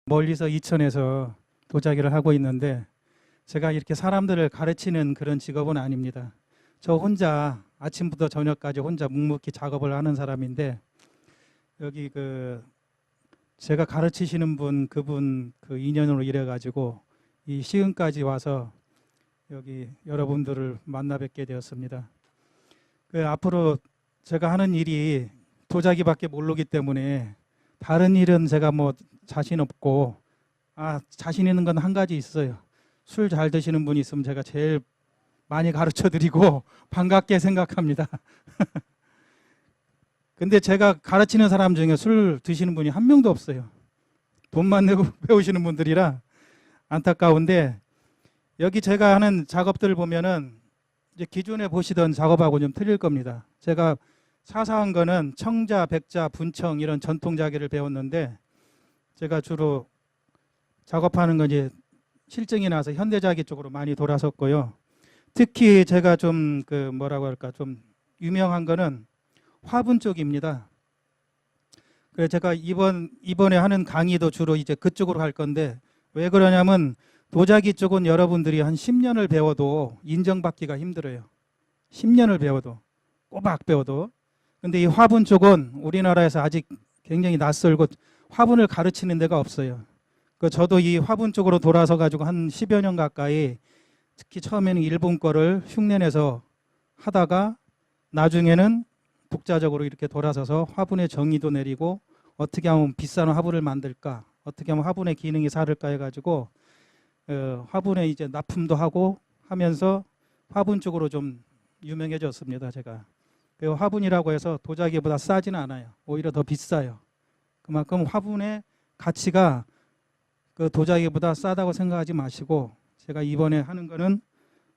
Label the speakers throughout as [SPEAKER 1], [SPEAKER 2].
[SPEAKER 1] 멀리서 이천에서 도자기를 하고 있는데 제가 이렇게 사람들을 가르치는 그런 직업은 아닙니다. 저 혼자 아침부터 저녁까지 혼자 묵묵히 작업을 하는 사람인데 여기 제가 가르치시는 분 그분 그 인연으로 이래 가지고 이 시흥까지 와서 여기 여러분들을 만나 뵙게 되었습니다. 앞으로 제가 하는 일이 도자기밖에 모르기 때문에 다른 일은 제가 뭐 자신 없고 자신 있는 건 한 가지 있어요. 술 잘 드시는 분이 있으면 제가 제일 많이 가르쳐 드리고 반갑게 생각합니다. 근데 제가 가르치는 사람 중에 술 드시는 분이 한 명도 없어요. 돈만 내고 배우시는 분들이라 안타까운데 여기 제가 하는 작업들을 보면은 이제 기존에 보시던 작업하고 좀 틀릴 겁니다. 제가 사사한 거는 청자, 백자, 분청 이런 전통 자기를 배웠는데 제가 주로 작업하는 건 이제 실증이 나서 현대자기 쪽으로 많이 돌아섰고요. 특히 제가 좀 뭐라고 할까 좀 유명한 거는 화분 쪽입니다. 그래서 제가 이번에 하는 강의도 주로 이제 그쪽으로 갈 건데 왜 그러냐면 도자기 쪽은 여러분들이 한 10년을 배워도 인정받기가 힘들어요. 10년을 배워도 꼬박 배워도. 근데 이 화분 쪽은 우리나라에서 아직 굉장히 낯설고 화분을 가르치는 데가 없어요. 저도 이 화분 쪽으로 돌아서 가지고 한 10여 년 가까이 특히 처음에는 일본 거를 흉내내서 하다가 나중에는 독자적으로 이렇게 돌아서서 화분의 정의도 내리고 어떻게 하면 비싼 화분을 만들까, 어떻게 하면 화분의 기능이 살을까 해가지고 화분에 이제 납품도 하고 하면서 화분 쪽으로 좀 유명해졌습니다. 제가 화분이라고 해서 도자기보다 싸지는 않아요. 오히려 더 비싸요. 그만큼 화분의 가치가 도자기보다 싸다고 생각하지 마시고 제가 이번에 하는 거는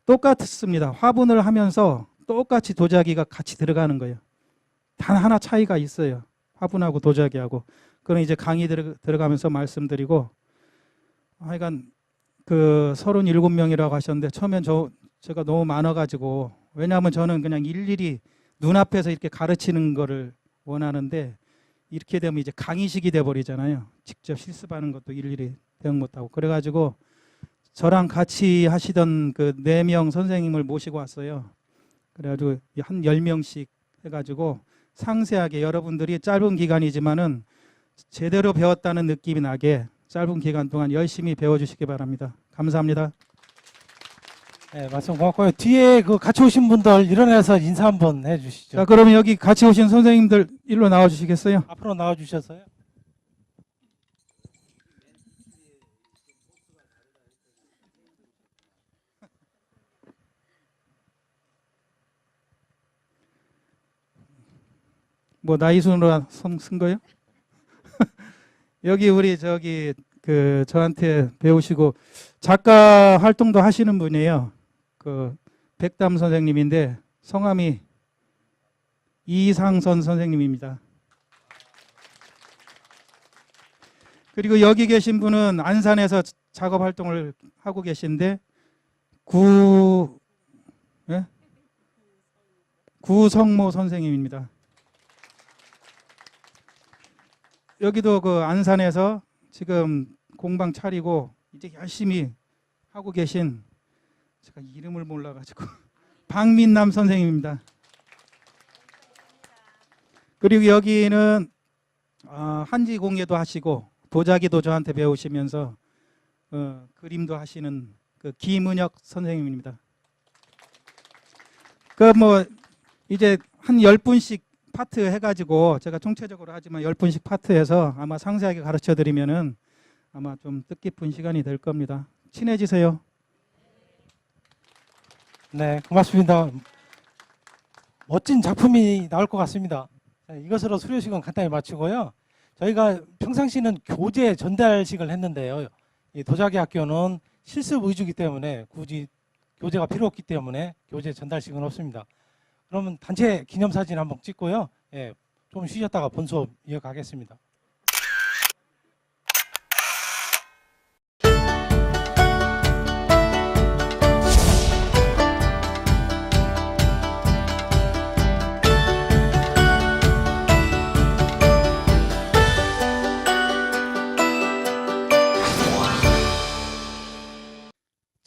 [SPEAKER 1] 똑같습니다. 화분을 하면서 똑같이 도자기가 같이 들어가는 거예요. 단 하나 차이가 있어요. 화분하고 도자기하고. 그건 이제 강의 들어가면서 말씀드리고 하여간 37명이라고 하셨는데 처음엔 제가 너무 많아가지고 왜냐하면 저는 그냥 일일이 눈앞에서 이렇게 가르치는 거를 원하는데 이렇게 되면 이제 강의식이 돼버리잖아요. 직접 실습하는 것도 일일이 대응 못하고 그래가지고 저랑 같이 하시던 4명 선생님을 모시고 왔어요. 그래가지고 한 10명씩 해가지고 상세하게 여러분들이 짧은 기간이지만은 제대로 배웠다는 느낌이 나게 짧은 기간 동안 열심히 배워주시기 바랍니다. 감사합니다.
[SPEAKER 2] 네, 말씀 고맙고요. 뒤에 같이 오신 분들 일어나서 인사 한번 해주시죠.
[SPEAKER 1] 자, 그러면 여기 같이 오신 선생님들 일로 나와주시겠어요?
[SPEAKER 2] 앞으로 나와주셔서요.
[SPEAKER 1] 뭐 나이 순으로 쓴 거요? 여기 우리 저한테 배우시고 작가 활동도 하시는 분이에요. 백담 선생님인데 성함이 이상선 선생님입니다. 그리고 여기 계신 분은 안산에서 작업 활동을 하고 계신데 구성모 선생님입니다. 여기도 안산에서 지금 공방 차리고 이제 열심히 하고 계신 제가 이름을 몰라가지고 박민남 선생님입니다. 그리고 여기는 한지 공예도 하시고 도자기도 저한테 배우시면서 그림도 하시는 김은혁 선생님입니다. 뭐 이제 한 10분씩 파트 해가지고 제가 총체적으로 하지만 10분씩 파트해서 아마 상세하게 가르쳐 드리면은 아마 좀 뜻깊은 시간이 될 겁니다. 친해지세요.
[SPEAKER 2] 네, 고맙습니다. 멋진 작품이 나올 것 같습니다. 이것으로 수료식은 간단히 마치고요. 저희가 평상시는 교재 전달식을 했는데요. 이 도자기 학교는 실습 위주이기 때문에 굳이 교재가 필요 없기 때문에 교재 전달식은 없습니다. 그러면 단체 기념사진 한번 찍고요. 예, 좀 쉬셨다가 본 수업 이어가겠습니다.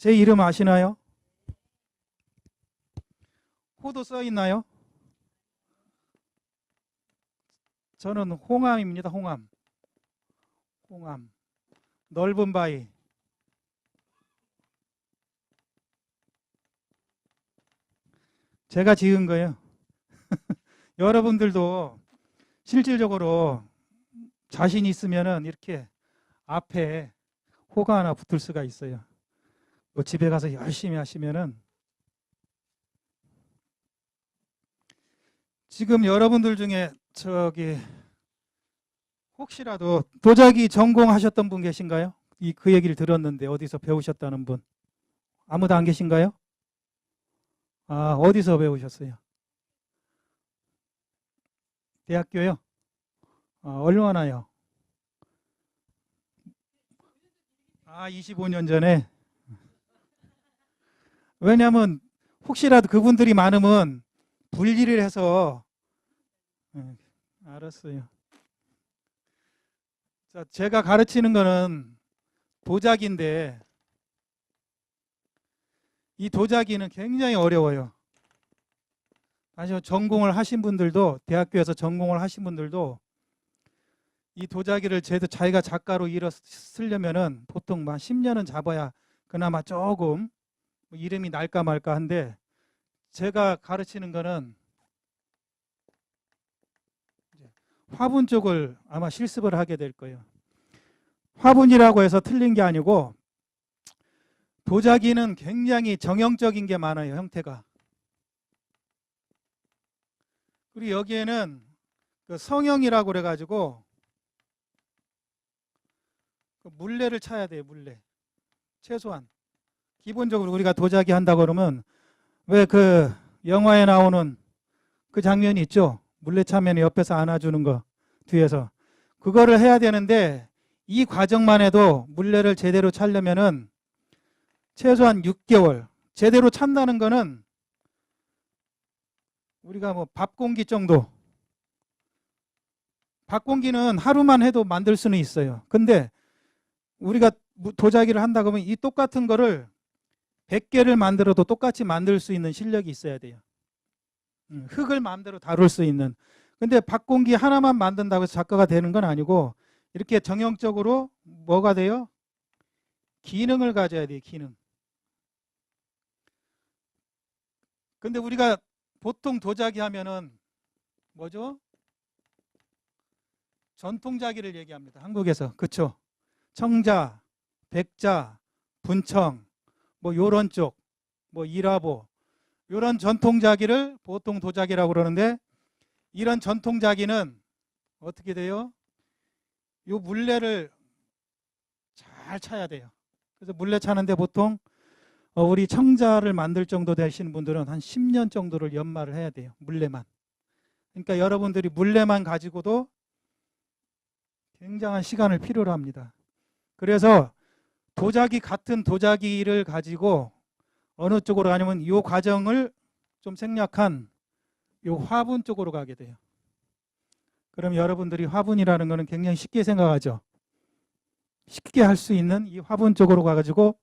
[SPEAKER 1] 제 이름 아시나요? 호도 써 있나요? 저는 홍암입니다. 홍암. 홍암. 넓은 바위. 제가 지은 거예요. 여러분들도 실질적으로 자신 있으면은 이렇게 앞에 호가 하나 붙을 수가 있어요. 뭐 집에 가서 열심히 하시면은 지금 여러분들 중에 혹시라도 도자기 전공하셨던 분 계신가요? 그 얘기를 들었는데 어디서 배우셨다는 분 아무도 안 계신가요? 아, 어디서 배우셨어요? 대학교요? 얼마나요? 25년 전에. 왜냐하면 혹시라도 그분들이 많으면 분리를 해서 알았어요. 자, 제가 가르치는 거는 도자기인데 이 도자기는 굉장히 어려워요. 사실 전공을 하신 분들도 대학교에서 전공을 하신 분들도 이 도자기를 자기가 작가로 일어 쓰려면은 보통 막 10년은 잡아야 그나마 조금 뭐 이름이 날까 말까 한데 제가 가르치는 거는 화분 쪽을 아마 실습을 하게 될 거예요. 화분이라고 해서 틀린 게 아니고 도자기는 굉장히 정형적인 게 많아요. 형태가. 그리고 여기에는 그 성형이라고 그래가지고 그 물레를 차야 돼요. 물레. 최소한. 기본적으로 우리가 도자기 한다고 그러면 왜 그 영화에 나오는 그 장면이 있죠. 물레 차면 옆에서 안아주는 거 뒤에서. 그거를 해야 되는데 이 과정만 해도 물레를 제대로 차려면은 최소한 6개월. 제대로 찬다는 거는 우리가 뭐 밥 공기 정도. 밥 공기는 하루만 해도 만들 수는 있어요. 근데 우리가 도자기를 한다 그러면 이 똑같은 거를 100개를 만들어도 똑같이 만들 수 있는 실력이 있어야 돼요. 흙을 마음대로 다룰 수 있는. 근데 밥 공기 하나만 만든다고 해서 작가가 되는 건 아니고 이렇게 정형적으로 뭐가 돼요? 기능을 가져야 돼요. 기능. 근데 우리가 보통 도자기 하면은 뭐죠? 전통자기를 얘기합니다. 한국에서. 그렇죠? 청자, 백자, 분청 뭐 요런 쪽, 뭐 이라보 요런 전통자기를 보통 도자기라고 그러는데 이런 전통자기는 어떻게 돼요? 요 물레를 잘 차야 돼요. 그래서 물레 차는데 보통 우리 청자를 만들 정도 되시는 분들은 한 10년 정도를 연마를 해야 돼요. 물레만. 그러니까 여러분들이 물레만 가지고도 굉장한 시간을 필요로 합니다. 그래서 도자기 같은 도자기를 가지고 어느 쪽으로 가냐면 이 과정을 좀 생략한 이 화분 쪽으로 가게 돼요. 그럼 여러분들이 화분이라는 거는 굉장히 쉽게 생각하죠. 쉽게 할 수 있는 이 화분 쪽으로 가가지고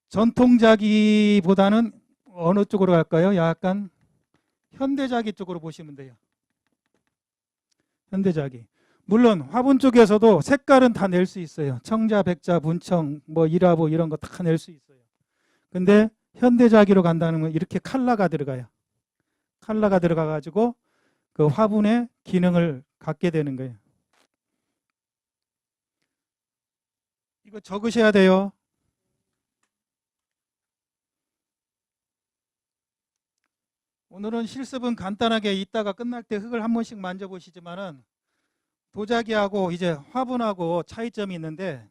[SPEAKER 1] 전통자기보다는 어느 쪽으로 갈까요? 약간 현대자기 쪽으로 보시면 돼요. 현대자기. 물론 화분 쪽에서도 색깔은 다 낼 수 있어요. 청자, 백자, 분청, 뭐 이라보 이런 거 다 낼 수 있어요. 근데 현대자기로 간다는 건 이렇게 칼라가 들어가요. 칼라가 들어가 가지고 그 화분의 기능을 갖게 되는 거예요. 이거 적으셔야 돼요. 오늘은 실습은 간단하게 이따가 끝날 때 흙을 한 번씩 만져보시지만은 도자기하고 이제 화분하고 차이점이 있는데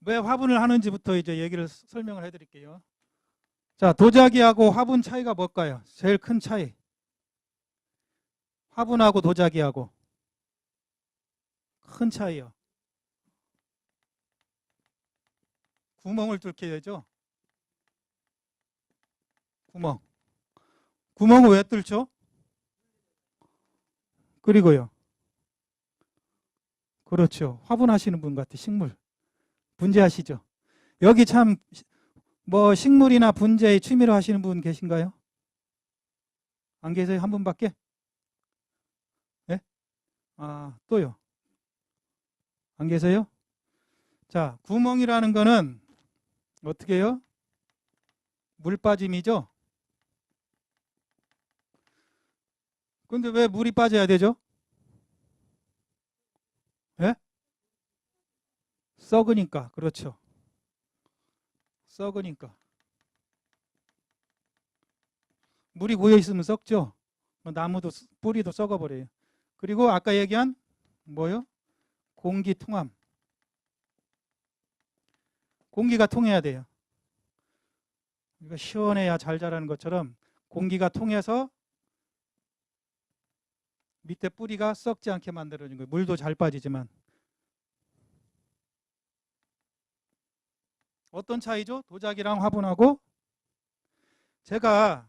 [SPEAKER 1] 왜 화분을 하는지부터 이제 얘기를 설명을 해드릴게요. 자, 도자기하고 화분 차이가 뭘까요? 제일 큰 차이. 화분하고 도자기하고 큰 차이요. 구멍을 뚫게 되죠. 구멍. 구멍을 왜 뚫죠? 그리고요. 그렇죠. 화분하시는 분 같아. 식물. 분재하시죠. 여기 참 뭐 식물이나 분재 취미로 하시는 분 계신가요? 안 계세요? 한 분밖에? 네? 아, 또요? 안 계세요? 자, 구멍이라는 거는 어떻게 해요? 물 빠짐이죠? 근데 왜 물이 빠져야 되죠? 예? 썩으니까. 그렇죠. 썩으니까. 물이 고여 있으면 썩죠. 나무도 뿌리도 썩어버려요. 그리고 아까 얘기한 뭐요? 공기 통함. 공기가 통해야 돼요. 이거 시원해야 잘 자라는 것처럼 공기가 통해서 밑에 뿌리가 썩지 않게 만들어진 거예요. 물도 잘 빠지지만. 어떤 차이죠? 도자기랑 화분하고. 제가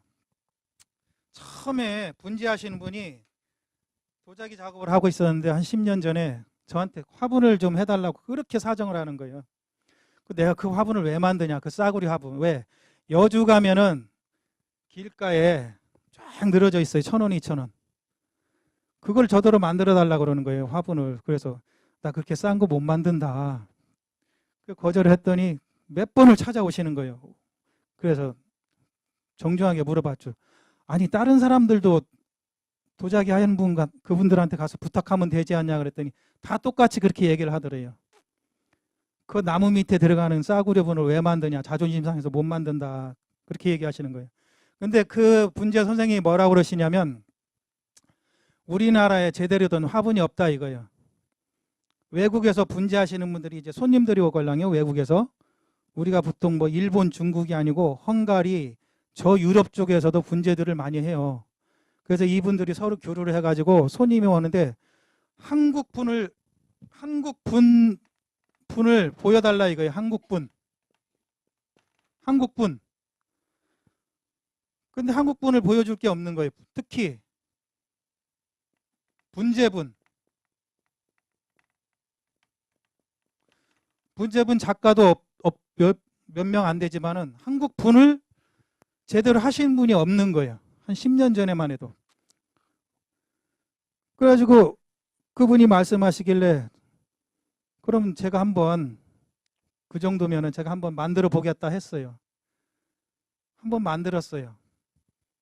[SPEAKER 1] 처음에 분재하시는 분이 도자기 작업을 하고 있었는데 한 10년 전에 저한테 화분을 좀 해달라고 그렇게 사정을 하는 거예요. 내가 그 화분을 왜 만드냐? 그 싸구려 화분. 왜? 여주 가면은 길가에 쫙 늘어져 있어요. 1,000원, 2,000원. 그걸 저더러 만들어 달라고 그러는 거예요. 화분을. 그래서 나 그렇게 싼 거 못 만든다. 거절을 했더니 몇 번을 찾아오시는 거예요. 그래서 정중하게 물어봤죠. 아니 다른 사람들도 도자기 하는 분 그분들한테 가서 부탁하면 되지 않냐 그랬더니 다 똑같이 그렇게 얘기를 하더래요. 그 나무 밑에 들어가는 싸구려 분을 왜 만드냐? 자존심 상해서 못 만든다. 그렇게 얘기하시는 거예요. 근데 그 분재 선생님이 뭐라고 그러시냐면 우리나라에 제대로 된 화분이 없다 이거예요. 외국에서 분재하시는 분들이 이제 손님들이 오걸랑요. 외국에서 우리가 보통 뭐 일본, 중국이 아니고 헝가리, 저 유럽 쪽에서도 분재들을 많이 해요. 그래서 이분들이 서로 교류를 해가지고 손님이 오는데 한국 분을 보여달라 이거예요. 한국분. 근데 한국분을 보여줄 게 없는 거예요. 특히 분재분 작가도 몇 명 안 되지만은 한국분을 제대로 하신 분이 없는 거예요. 한 10년 전에만 해도. 그래가지고 그분이 말씀하시길래 그럼 제가 한번 그 정도면은 제가 한번 만들어 보겠다 했어요. 한번 만들었어요.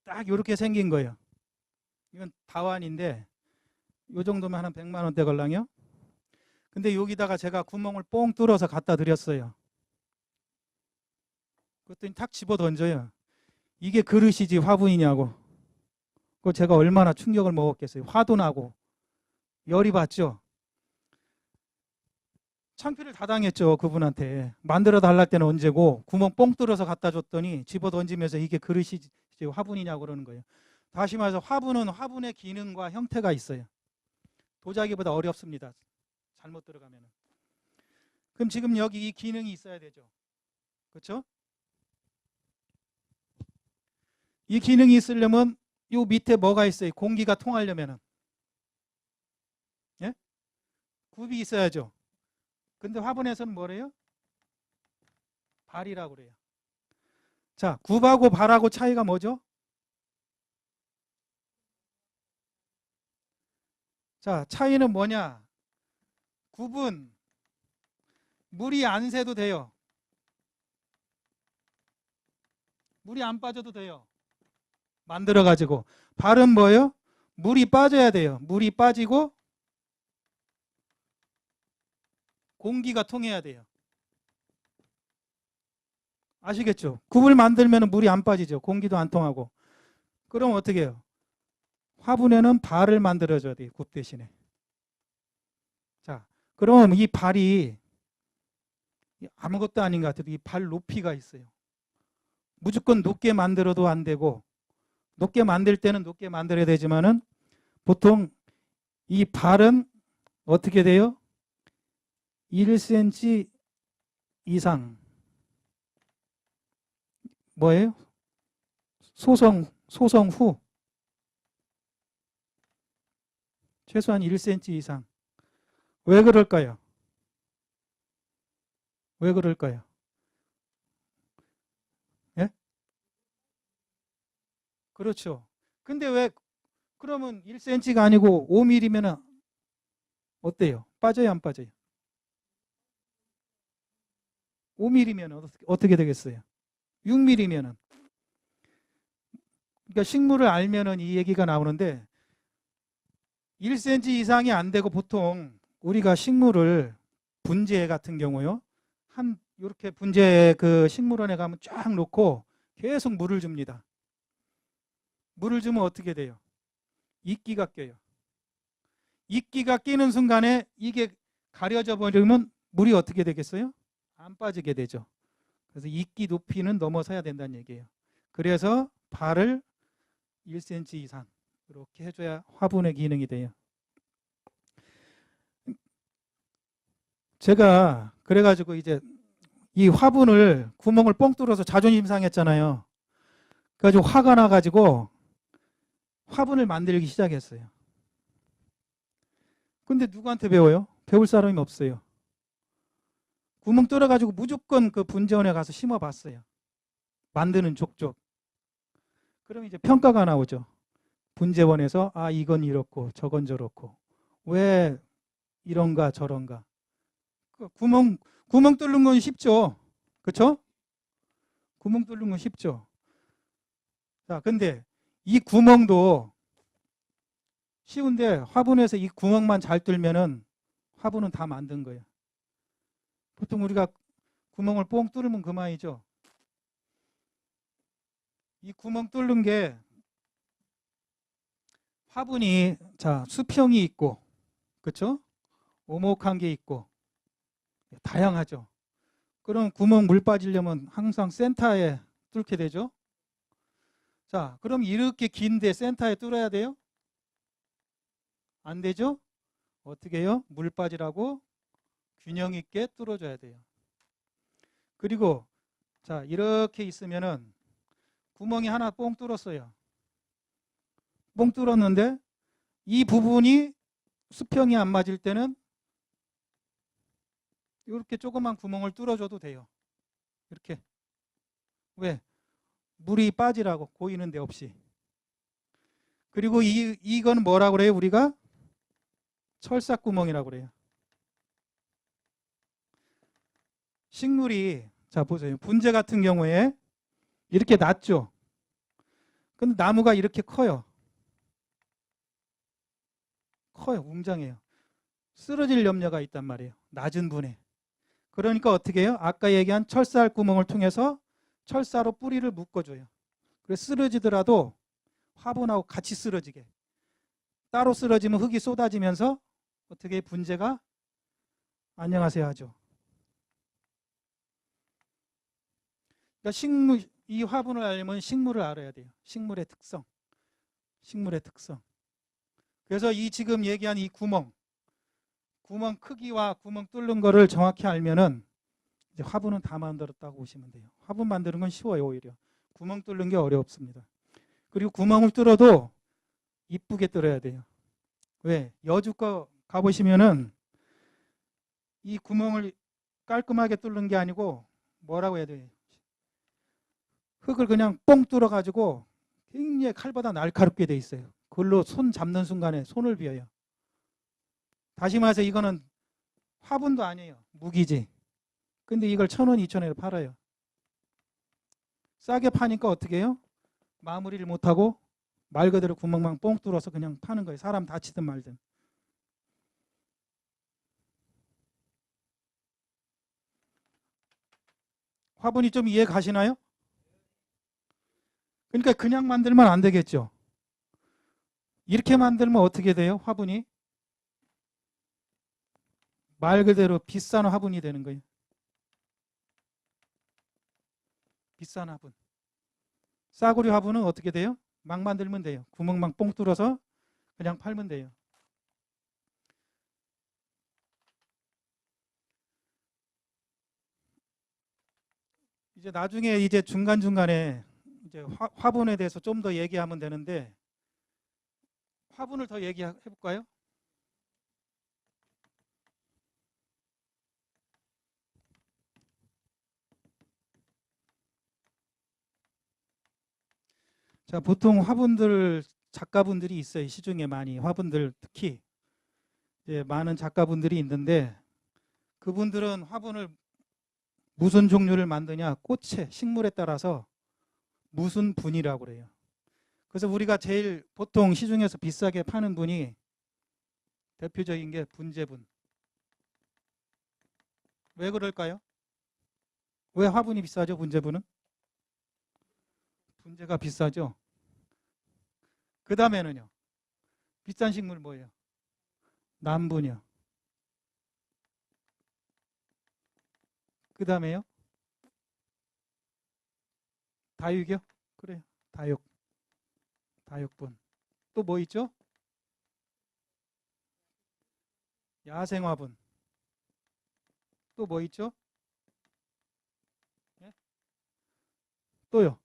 [SPEAKER 1] 딱 이렇게 생긴 거예요. 이건 다완인데 이 정도면 한 100만 원대 걸랑요. 근데 여기다가 제가 구멍을 뽕 뚫어서 갖다 드렸어요. 그랬더니 탁 집어 던져요. 이게 그릇이지 화분이냐고. 그거 제가 얼마나 충격을 먹었겠어요. 화도 나고 열이 받죠. 창피를 다 당했죠. 그분한테. 만들어 달랄 때는 언제고 구멍 뽕 뚫어서 갖다 줬더니 집어 던지면서 이게 그릇이지 화분이냐고 그러는 거예요. 다시 말해서 화분은 화분의 기능과 형태가 있어요. 도자기보다 어렵습니다. 잘못 들어가면. 그럼 지금 여기 이 기능이 있어야 되죠. 그렇죠? 이 기능이 있으려면 요 밑에 뭐가 있어요? 공기가 통하려면은. 예? 굽이 있어야죠. 근데 화분에서는 뭐래요? 발이라고 그래요. 자, 굽하고 발하고 차이가 뭐죠? 자, 차이는 뭐냐? 굽은 물이 안 새도 돼요. 물이 안 빠져도 돼요. 만들어가지고. 발은 뭐예요? 물이 빠져야 돼요. 물이 빠지고 공기가 통해야 돼요. 아시겠죠? 굽을 만들면 물이 안 빠지죠. 공기도 안 통하고. 그럼 어떻게 해요? 화분에는 발을 만들어줘야 돼요. 굽 대신에. 자, 그럼 이 발이 아무것도 아닌 것 같아도 이 발 높이가 있어요. 무조건 높게 만들어도 안 되고 높게 만들 때는 높게 만들어야 되지만은 보통 이 발은 어떻게 돼요? 1cm 이상 뭐예요? 소성 후 최소한 1cm 이상 왜 그럴까요? 왜 그럴까요? 예? 그렇죠. 근데 왜 그러면 1cm가 아니고 5mm면 어때요? 빠져요, 안 빠져요? 5mm면 어떻게 되겠어요? 6mm면은. 그러니까 식물을 알면은 이 얘기가 나오는데 1cm 이상이 안 되고 보통 우리가 식물을 분재 같은 경우요. 한 이렇게 분재 그 식물원에 가면 쫙 놓고 계속 물을 줍니다. 물을 주면 어떻게 돼요? 이끼가 껴요. 이끼가 끼는 순간에 이게 가려져 버리면 물이 어떻게 되겠어요? 안 빠지게 되죠. 그래서 이끼 높이는 넘어서야 된다는 얘기예요. 그래서 발을 1cm 이상 이렇게 해줘야 화분의 기능이 돼요. 제가 그래가지고 이제 이 화분을 구멍을 뻥 뚫어서 자존심 상했잖아요. 그래가지고 화가 나가지고 화분을 만들기 시작했어요. 근데 누구한테 배워요? 배울 사람이 없어요. 구멍 뚫어가지고 무조건 그 분재원에 가서 심어봤어요. 만드는 족족. 그럼 이제 평가가 나오죠. 분재원에서 아 이건 이렇고 저건 저렇고 왜 이런가 저런가. 구멍 뚫는 건 쉽죠. 그렇죠? 구멍 뚫는 건 쉽죠. 자, 근데 이 구멍도 쉬운데 화분에서 이 구멍만 잘 뚫면은 화분은 다 만든 거예요. 보통 우리가 구멍을 뽕 뚫으면 그만이죠. 이 구멍 뚫는 게 화분이 자 수평이 있고 그렇죠? 오목한 게 있고 다양하죠. 그럼 구멍 물 빠지려면 항상 센터에 뚫게 되죠. 자, 그럼 이렇게 긴데 센터에 뚫어야 돼요? 안 되죠? 어떻게 해요? 물 빠지라고 균형 있게 뚫어줘야 돼요. 그리고 자 이렇게 있으면은 구멍이 하나 뽕 뚫었어요. 뽕 뚫었는데 이 부분이 수평이 안 맞을 때는 이렇게 조그만 구멍을 뚫어줘도 돼요. 이렇게. 왜? 물이 빠지라고 고이는 데 없이. 그리고 이건 뭐라고 그래요? 우리가 철사구멍이라고 그래요. 식물이 자 보세요. 분재 같은 경우에 이렇게 낮죠. 근데 나무가 이렇게 커요. 커요. 웅장해요. 쓰러질 염려가 있단 말이에요. 낮은 분에. 그러니까 어떻게 해요? 아까 얘기한 철사할 구멍을 통해서 철사로 뿌리를 묶어줘요. 그래서 쓰러지더라도 화분하고 같이 쓰러지게. 따로 쓰러지면 흙이 쏟아지면서 어떻게 분재가 안녕하세요 하죠. 그러니까 이 화분을 알려면 식물을 알아야 돼요. 식물의 특성. 식물의 특성. 그래서 이 지금 얘기한 이 구멍 크기와 구멍 뚫는 거를 정확히 알면은 이제 화분은 다 만들었다고 보시면 돼요. 화분 만드는 건 쉬워요, 오히려. 구멍 뚫는 게 어렵습니다. 그리고 구멍을 뚫어도 이쁘게 뚫어야 돼요. 왜? 여주 거 가보시면은 이 구멍을 깔끔하게 뚫는 게 아니고 뭐라고 해야 돼요? 흙을 그냥 뻥 뚫어가지고 굉장히 칼보다 날카롭게 돼 있어요. 그걸로 손 잡는 순간에 손을 비어요. 다시 말해서 이거는 화분도 아니에요. 무기지. 근데 이걸 1,000원, 2,000원에 팔아요. 싸게 파니까 어떻게 해요? 마무리를 못하고 말 그대로 구멍만 뻥 뚫어서 그냥 파는 거예요. 사람 다치든 말든. 화분이 좀 이해 가시나요? 그러니까 그냥 만들면 안 되겠죠. 이렇게 만들면 어떻게 돼요? 화분이 말 그대로 비싼 화분이 되는 거예요. 비싼 화분. 싸구려 화분은 어떻게 돼요? 막 만들면 돼요. 구멍만 뽕 뚫어서 그냥 팔면 돼요. 이제 나중에 이제 중간중간에 이제 화분에 대해서 좀 더 얘기하면 되는데 화분을 더 얘기해 볼까요? 자, 보통 화분들 작가분들이 있어요. 시중에 많이 화분들 특히 많은 작가분들이 있는데 그분들은 화분을 무슨 종류를 만드냐? 꽃의 식물에 따라서 무슨 분이라고 그래요. 그래서 우리가 제일 보통 시중에서 비싸게 파는 분이 대표적인 게 분재분. 왜 그럴까요? 왜 화분이 비싸죠? 분재분은? 분재가 비싸죠. 그 다음에는요. 비싼 식물 뭐예요? 남분이요. 그 다음에요? 다육이요? 그래요. 다육. 다육분. 또 뭐 있죠? 야생화분. 또 뭐 있죠? 예? 또요.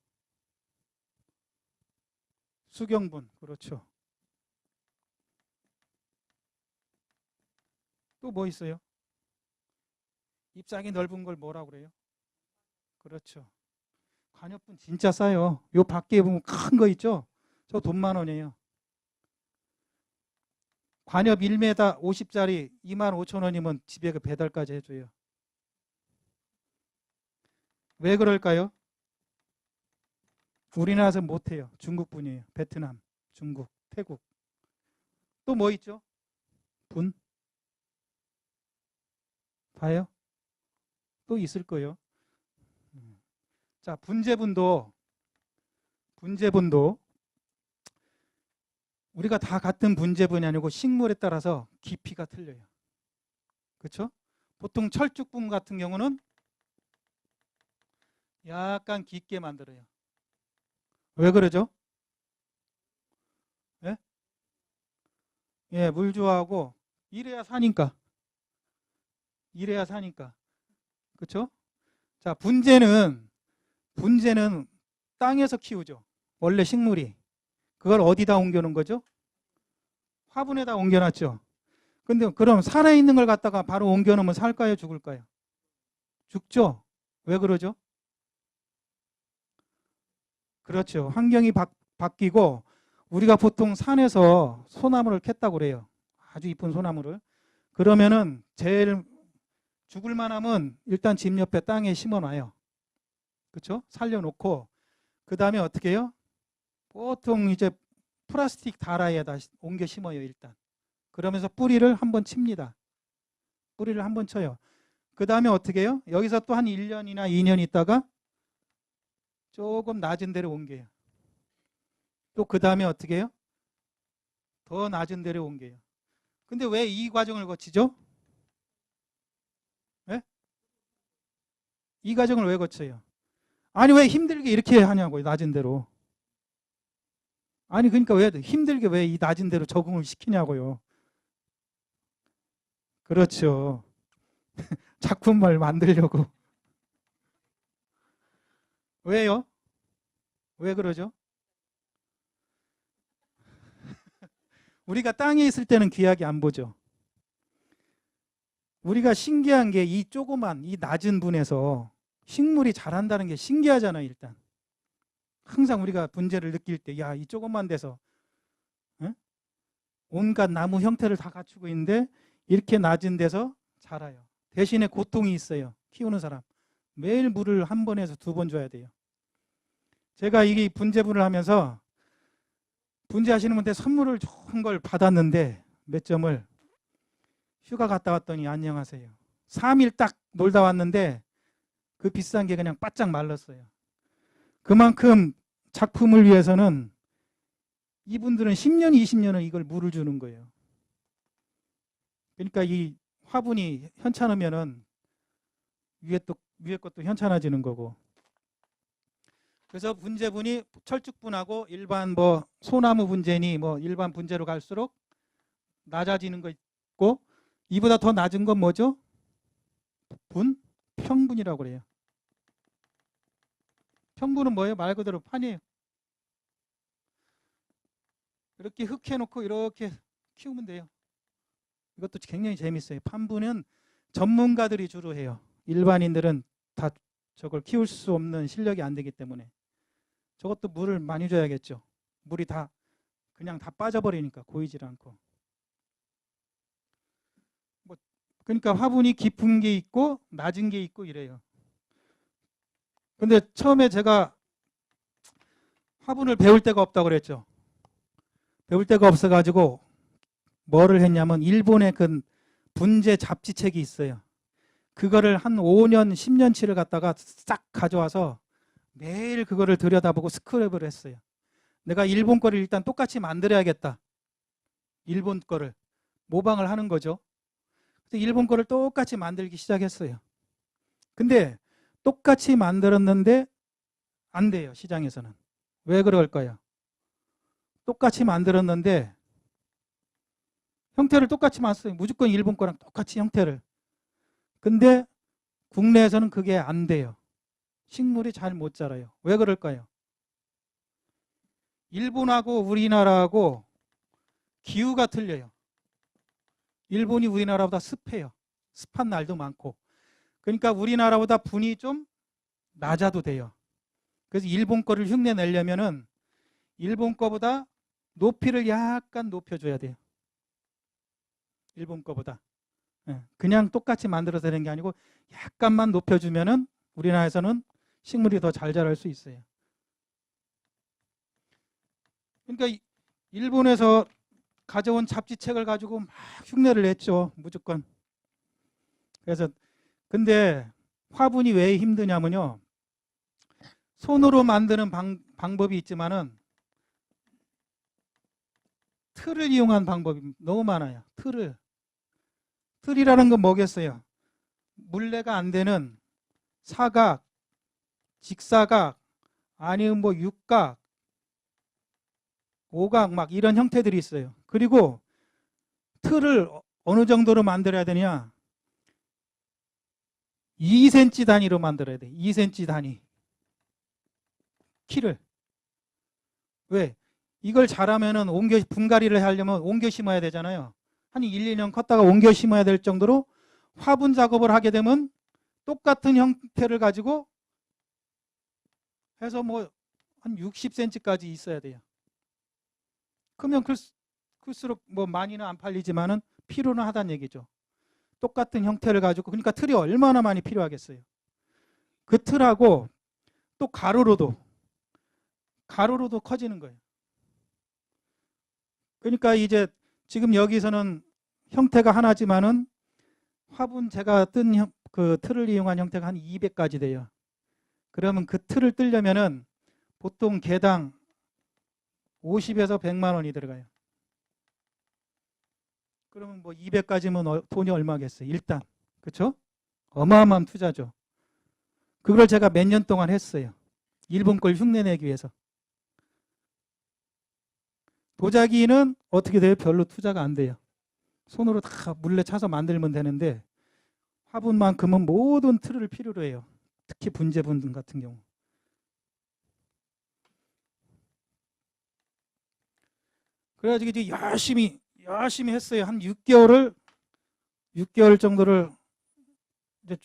[SPEAKER 1] 수경분. 그렇죠. 또 뭐 있어요? 잎사귀 넓은 걸 뭐라고 그래요? 그렇죠. 관엽분 진짜 싸요. 요 밖에 보면 큰 거 있죠? 저 돈 10,000원이에요. 관엽 1m 50짜리 25,000원이면 집에 그 배달까지 해줘요. 왜 그럴까요? 우리나라에서 못해요. 중국분이에요. 베트남, 중국, 태국. 또 뭐 있죠? 분? 봐요? 또 있을 거예요. 자, 분재분도 우리가 다 같은 분재분이 아니고 식물에 따라서 깊이가 틀려요. 그렇죠? 보통 철쭉분 같은 경우는 약간 깊게 만들어요. 왜 그러죠? 예? 예, 물 좋아하고 이래야 사니까. 이래야 사니까. 그렇죠? 자, 분재는 땅에서 키우죠. 원래 식물이. 그걸 어디다 옮겨놓은 거죠? 화분에다 옮겨놨죠. 근데 그럼 살아있는 걸 갖다가 바로 옮겨놓으면 살까요? 죽을까요? 죽죠. 왜 그러죠? 그렇죠. 환경이 바뀌고 우리가 보통 산에서 소나무를 캤다고 그래요. 아주 이쁜 소나무를. 그러면은 제일 죽을 만하면 일단 집 옆에 땅에 심어놔요. 그렇죠? 살려놓고 그 다음에 어떻게 해요? 보통 이제 플라스틱 다라에다 옮겨 심어요. 일단. 그러면서 뿌리를 한번 칩니다. 뿌리를 한번 쳐요. 그 다음에 어떻게 해요? 여기서 또 한 1년이나 2년 있다가 조금 낮은 데로 옮겨요. 또 그 다음에 어떻게 해요? 더 낮은 데로 옮겨요. 근데 왜 이 과정을 거치죠? 네? 이 과정을 왜 거쳐요? 아니 왜 힘들게 이렇게 하냐고요. 낮은 데로. 아니 그러니까 왜 힘들게 왜 이 낮은 데로 적응을 시키냐고요. 그렇죠. 작품을 만들려고. 왜요? 왜 그러죠? 우리가 땅에 있을 때는 귀하게 안 보죠. 우리가 신기한 게 이 조그만 이 낮은 분에서 식물이 자란다는 게 신기하잖아요. 일단 항상 우리가 분재를 느낄 때 야, 이 조그만 데서 에? 온갖 나무 형태를 다 갖추고 있는데 이렇게 낮은 데서 자라요. 대신에 고통이 있어요. 키우는 사람 매일 물을 한 번에서 2번 줘야 돼요. 제가 이게 분재분을 하면서 분재하시는 분한테 선물을 좋은 걸 받았는데 몇 점을 휴가 갔다 왔더니 안녕하세요. 3일 딱 놀다 왔는데 그 비싼 게 그냥 바짝 말랐어요. 그만큼 작품을 위해서는 이분들은 10년, 20년을 이걸 물을 주는 거예요. 그러니까 이 화분이 현찮으면은 위에 것도 현찮아지는 거고. 그래서 분재분이 철쭉분하고 일반 뭐 소나무 분재니 뭐 일반 분재로 갈수록 낮아지는 거 있고 이보다 더 낮은 건 뭐죠? 평분이라고 그래요. 평분은 뭐예요? 말 그대로 판이에요. 이렇게 흙해놓고 이렇게 키우면 돼요. 이것도 굉장히 재밌어요. 판분은 전문가들이 주로 해요. 일반인들은 다 저걸 키울 수 없는 실력이 안 되기 때문에. 저것도 물을 많이 줘야겠죠. 물이 다 그냥 다 빠져버리니까 고이질 않고. 뭐 그러니까 화분이 깊은 게 있고 낮은 게 있고 이래요. 근데 처음에 제가 화분을 배울 데가 없다고 그랬죠. 배울 데가 없어가지고 뭐를 했냐면 일본의 그 분재 잡지책이 있어요. 그거를 한 5년, 10년치를 갖다가 싹 가져와서 매일 그거를 들여다보고 스크랩을 했어요. 내가 일본 거를 일단 똑같이 만들어야겠다. 일본 거를 모방을 하는 거죠. 그래서 일본 거를 똑같이 만들기 시작했어요. 근데 똑같이 만들었는데 안 돼요, 시장에서는. 왜 그럴까요? 똑같이 만들었는데 형태를 똑같이 만들었어요. 무조건 일본 거랑 똑같이 형태를. 근데 국내에서는 그게 안 돼요. 식물이 잘 못 자라요. 왜 그럴까요? 일본하고 우리나라하고 기후가 틀려요. 일본이 우리나라보다 습해요. 습한 날도 많고. 그러니까 우리나라보다 분이 좀 낮아도 돼요. 그래서 일본 거를 흉내 내려면은 일본 거보다 높이를 약간 높여줘야 돼요. 일본 거보다. 그냥 똑같이 만들어서 되는 게 아니고 약간만 높여주면은 우리나라에서는 식물이 더 잘 자랄 수 있어요. 그러니까 일본에서 가져온 잡지책을 가지고 막 흉내를 냈죠. 무조건. 그래서 근데 화분이 왜 힘드냐면요. 손으로 만드는 방법이 있지만은 틀을 이용한 방법이 너무 많아요. 틀이라는 건 뭐겠어요? 물레가 안 되는 사각, 직사각, 아니면 뭐 육각, 오각 막 이런 형태들이 있어요. 그리고 틀을 어느 정도로 만들어야 되냐? 2cm 단위로 만들어야 돼. 2cm 단위. 키를. 왜? 이걸 잘하면은 분갈이를 하려면 옮겨 심어야 되잖아요. 한 1, 2년 컸다가 옮겨 심어야 될 정도로 화분 작업을 하게 되면 똑같은 형태를 가지고 해서 뭐 한 60cm까지 있어야 돼요. 크면 클수록 뭐 많이는 안 팔리지만은 필요는 하다는 얘기죠. 똑같은 형태를 가지고 그러니까 틀이 얼마나 많이 필요하겠어요. 그 틀하고 또 가로로도 커지는 거예요. 그러니까 이제 지금 여기서는 형태가 하나지만은 화분 제가 뜬 그 틀을 이용한 형태가 한 200가지 돼요. 그러면 그 틀을 뜨려면은 보통 개당 50에서 100만 원이 들어가요. 그러면 뭐 200가지면 돈이 얼마겠어요? 일단. 그렇죠? 어마어마한 투자죠. 그걸 제가 몇 년 동안 했어요. 일본 걸 흉내내기 위해서. 도자기는 어떻게 돼요? 별로 투자가 안 돼요. 손으로 다 물레 차서 만들면 되는데 화분만큼은 모든 틀을 필요로 해요. 특히 분재분 같은 경우. 그래가지고 이제 열심히 했어요. 한 6개월 정도를 이제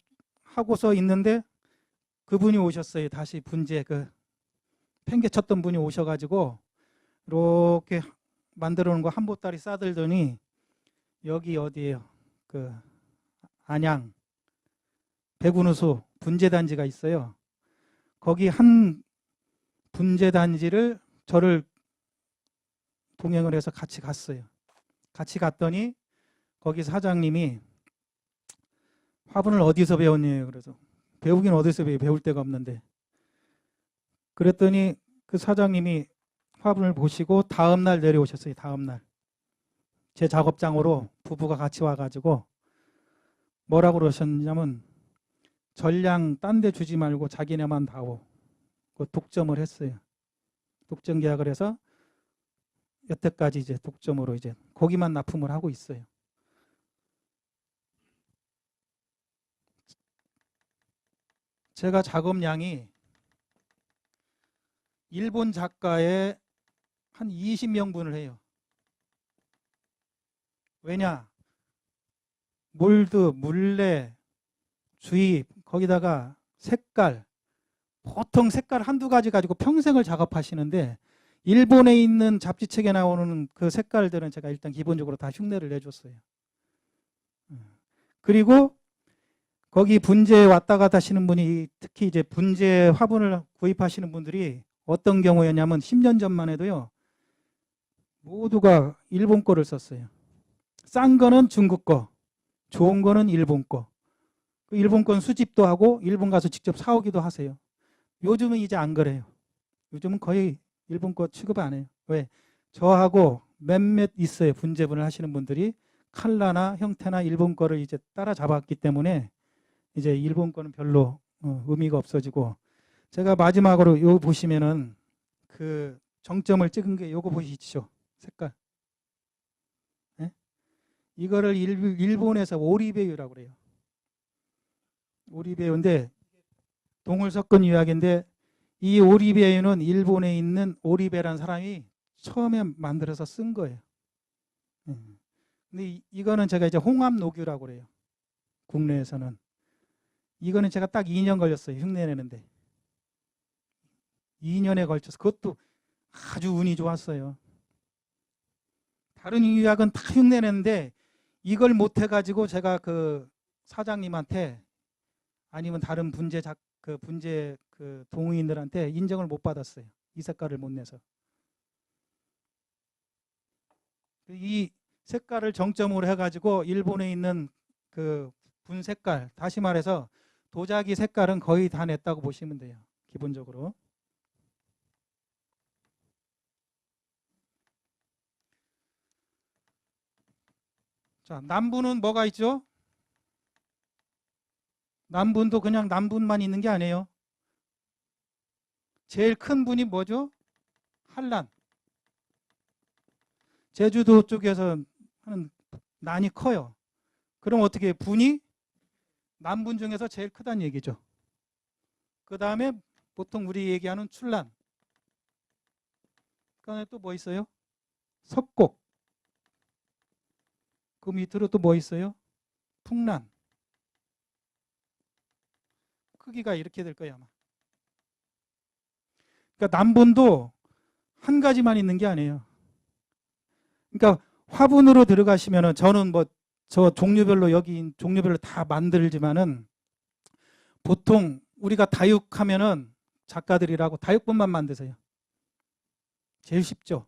[SPEAKER 1] 하고서 있는데 그분이 오셨어요. 다시 분재 그 팽개쳤던 분이 오셔가지고 이렇게 만들어 놓은 거 한 보따리 싸들더니 여기 어디에요? 그 안양 백운호수 분재단지가 있어요. 거기 한 분재단지를 저를 동행을 해서 같이 갔어요. 같이 갔더니 거기 사장님이 화분을 어디서 배웠니? 그래서 배우긴 어디서 배울 데가 없는데. 그랬더니 그 사장님이 화분을 보시고 다음 날 내려오셨어요. 다음 날. 제 작업장으로 부부가 같이 와가지고 뭐라고 그러셨냐면 전량 딴 데 주지 말고 자기네만 다오. 그 독점을 했어요. 독점 계약을 해서 여태까지 이제 독점으로 이제 거기만 납품을 하고 있어요. 제가 작업량이 일본 작가의 한 20명분을 해요. 왜냐? 몰드, 물레, 주입, 거기다가 색깔, 보통 색깔 한두 가지 가지고 평생을 작업하시는데 일본에 있는 잡지책에 나오는 그 색깔들은 제가 일단 기본적으로 다 흉내를 내줬어요. 그리고 거기 분재 왔다 갔다 하시는 분이 특히 이제 분재 화분을 구입하시는 분들이 어떤 경우였냐면 10년 전만 해도요. 모두가 일본 거를 썼어요. 싼 거는 중국 거, 좋은 거는 일본 거. 그 일본 건 수집도 하고 일본 가서 직접 사오기도 하세요. 요즘은 이제 안 그래요. 요즘은 거의 일본 거 취급 안 해요. 왜? 저하고 몇몇 있어요. 분재분을 하시는 분들이 컬러나 형태나 일본 거를 이제 따라잡았기 때문에 이제 일본 거는 별로 의미가 없어지고, 제가 마지막으로 요 보시면은 그 정점을 찍은 게 요거 보이시죠? 색깔. 네? 이거를 일본에서 오리배유라고 그래요. 오리배유인데 동을 섞은 유약인데 이 오리배유는 일본에 있는 오리배라는 사람이 처음에 만들어서 쓴 거예요. 근데 이거는 제가 이제 홍합노규라고 그래요. 국내에서는. 이거는 제가 딱 2년 걸렸어요. 흉내내는데. 2년에 걸쳐서 그것도 아주 운이 좋았어요. 다른 유약은 다 흉내내는데 이걸 못해가지고 제가 그 사장님한테 아니면 다른 분재 그 동의인들한테 인정을 못 받았어요. 이 색깔을 못 내서. 이 색깔을 정점으로 해가지고 일본에 있는 그 분 색깔, 다시 말해서 도자기 색깔은 거의 다 냈다고 보시면 돼요. 기본적으로. 자, 남분은 뭐가 있죠? 남분도 그냥 남분만 있는 게 아니에요. 제일 큰 분이 뭐죠? 한란. 제주도 쪽에서 하는 난이 커요. 그럼 어떻게 해요? 분이 남분 중에서 제일 크다는 얘기죠. 그 다음에 보통 우리 얘기하는 출란. 그 다음에 또 뭐 있어요? 석곡. 그 밑으로 또 뭐 있어요? 풍란. 크기가 이렇게 될 거예요, 아마. 그러니까 남분도 한 가지만 있는 게 아니에요. 그러니까 화분으로 들어가시면은 저는 뭐 저 종류별로 여기 종류별로 다 만들지만은 보통 우리가 다육하면은 작가들이라고 다육분만 만드세요. 제일 쉽죠.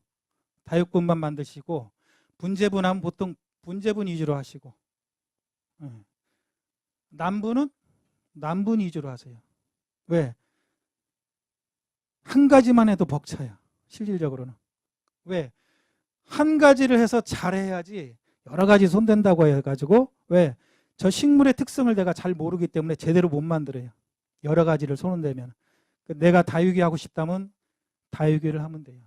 [SPEAKER 1] 다육분만 만드시고 분재분 하면 보통 분재분 위주로 하시고, 남분은 남분 위주로 하세요. 왜? 한 가지만 해도 벅차요. 실질적으로는. 왜? 한 가지를 해서 잘해야지 여러 가지 손댄다고 해가지고, 왜? 저 식물의 특성을 내가 잘 모르기 때문에 제대로 못 만들어요. 여러 가지를 손댄다면. 내가 다육이 하고 싶다면 다육이를 하면 돼요.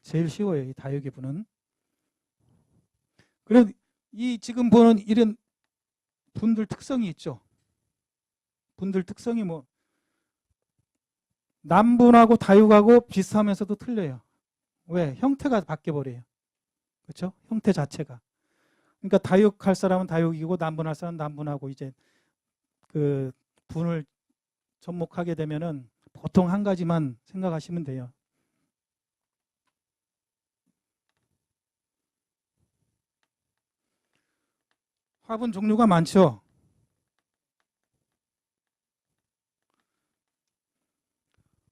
[SPEAKER 1] 제일 쉬워요, 이 다육이 분은. 그래서 이 지금 보는 이런 분들 특성이 있죠. 분들 특성이 뭐 남분하고 다육하고 비슷하면서도 틀려요. 왜? 형태가 바뀌어버려요. 그렇죠? 형태 자체가. 그러니까 다육할 사람은 다육이고 남분할 사람은 남분하고 이제 그 분을 접목하게 되면은 보통 한 가지만 생각하시면 돼요. 화분 종류가 많죠.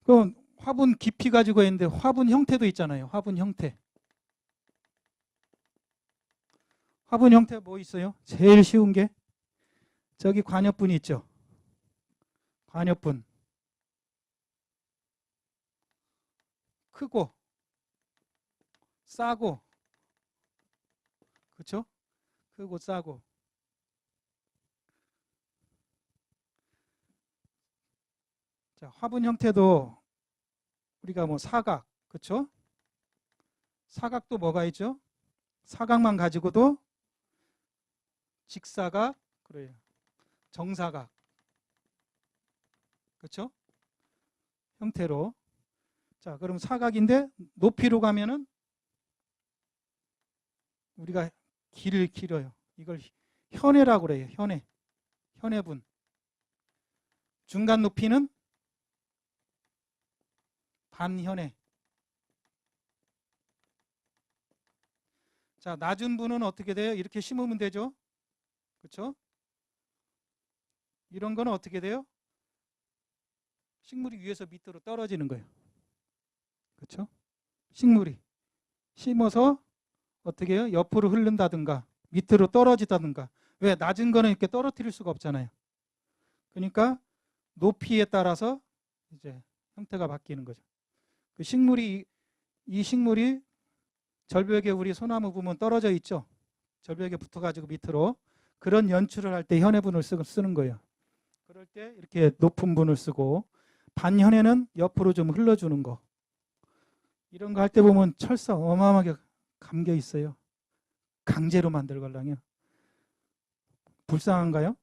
[SPEAKER 1] 그럼 화분 깊이 가지고 있는데 화분 형태도 있잖아요. 화분 형태. 화분 형태 뭐 있어요? 제일 쉬운 게 저기 관엽분이 있죠. 관엽분. 크고 싸고, 그렇죠? 크고 싸고. 자, 화분 형태도 우리가 뭐 사각, 그렇죠? 사각도 뭐가 있죠? 사각만 가지고도 직사각, 그래요. 정사각, 그렇죠? 형태로. 자, 그럼 사각인데 높이로 가면은 우리가 길어요. 이걸 현해라고 그래요. 현해. 현해분. 중간 높이는 반현해. 자, 낮은 분은 어떻게 돼요? 이렇게 심으면 되죠. 그렇죠? 이런 거는 어떻게 돼요? 식물이 위에서 밑으로 떨어지는 거예요. 그렇죠? 식물이 심어서 어떻게 해요? 옆으로 흐른다든가 밑으로 떨어지다든가. 왜? 낮은 거는 이렇게 떨어뜨릴 수가 없잖아요. 그러니까 높이에 따라서 이제 형태가 바뀌는 거죠. 그 식물이 이 식물이 절벽에 우리 소나무 보면 떨어져 있죠. 절벽에 붙어가지고 밑으로 그런 연출을 할 때 현해분을 쓰는 거예요. 그럴 때 이렇게 높은 분을 쓰고 반현해는 옆으로 좀 흘러주는 거. 이런 거 할 때 보면 철사 어마어마하게 감겨 있어요. 강제로 만들걸랑요. 불쌍한가요?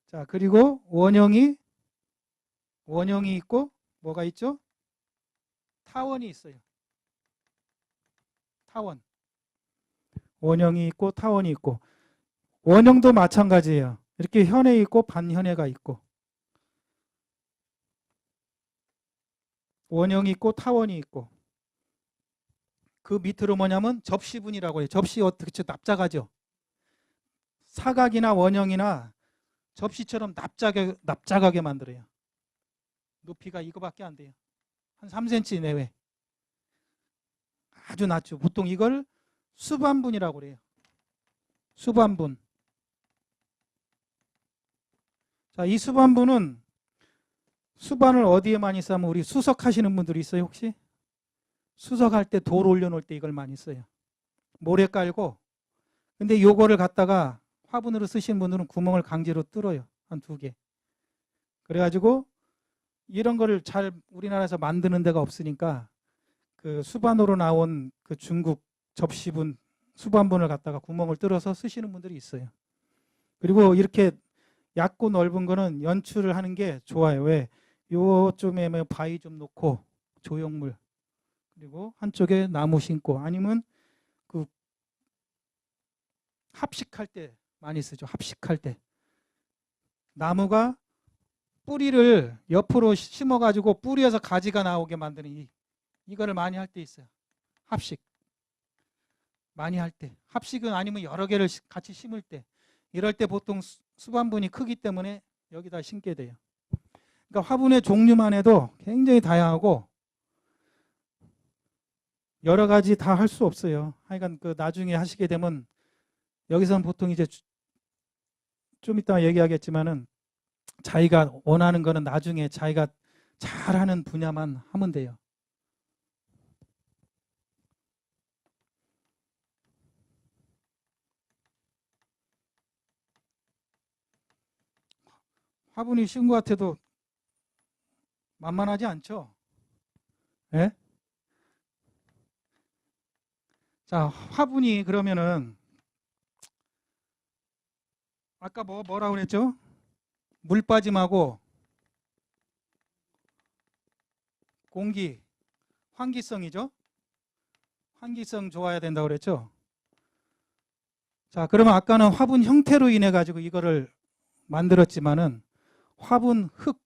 [SPEAKER 1] 자, 그리고 원형이 있고 뭐가 있죠? 타원이 있어요. 타원. 원형이 있고 타원이 있고 원형도 마찬가지예요. 이렇게 현해 있고 반현해가 있고 원형이 있고 타원이 있고 그 밑으로 뭐냐면 접시분이라고 해요. 접시 어떻게 납작하죠? 사각이나 원형이나 접시처럼 납작하게 만들어요. 높이가 이거밖에 안 돼요. 한 3cm 내외. 아주 낮죠. 보통 이걸 수반분이라고 그래요. 수반분. 자, 이 수반분은 수반을 어디에 많이 쓰면 우리 수석하시는 분들이 있어요, 혹시? 수석할 때 돌 올려놓을 때 이걸 많이 써요. 모래 깔고. 근데 요거를 갖다가 화분으로 쓰시는 분들은 구멍을 강제로 뚫어요. 한 2개. 그래가지고 이런 거를 잘 우리나라에서 만드는 데가 없으니까 그 수반으로 나온 그 중국 접시분, 수반분을 갖다가 구멍을 뚫어서 쓰시는 분들이 있어요. 그리고 이렇게 얕고 넓은 거는 연출을 하는 게 좋아요. 왜? 요쯤에 바위 좀 놓고 조형물 그리고 한쪽에 나무 심고 아니면 그 합식할 때 많이 쓰죠. 합식할 때 나무가 뿌리를 옆으로 심어가지고 뿌리에서 가지가 나오게 만드는 이거를 많이 할 때 있어요. 합식 많이 할 때 합식은 아니면 여러 개를 같이 심을 때 이럴 때 보통 수반분이 크기 때문에 여기다 심게 돼요. 그러니까 화분의 종류만 해도 굉장히 다양하고 여러 가지 다 할 수 없어요. 하여간 그 나중에 하시게 되면 여기서는 보통 이제 좀 이따 얘기하겠지만은 자기가 원하는 거는 나중에 자기가 잘하는 분야만 하면 돼요. 화분이 쉬운 것 같아도 만만하지 않죠? 예? 자, 화분이 그러면은 아까 뭐라고 그랬죠? 물 빠짐하고 공기, 환기성이죠? 환기성 좋아야 된다고 그랬죠? 자, 그러면 아까는 화분 형태로 인해 가지고 이거를 만들었지만은 화분 흙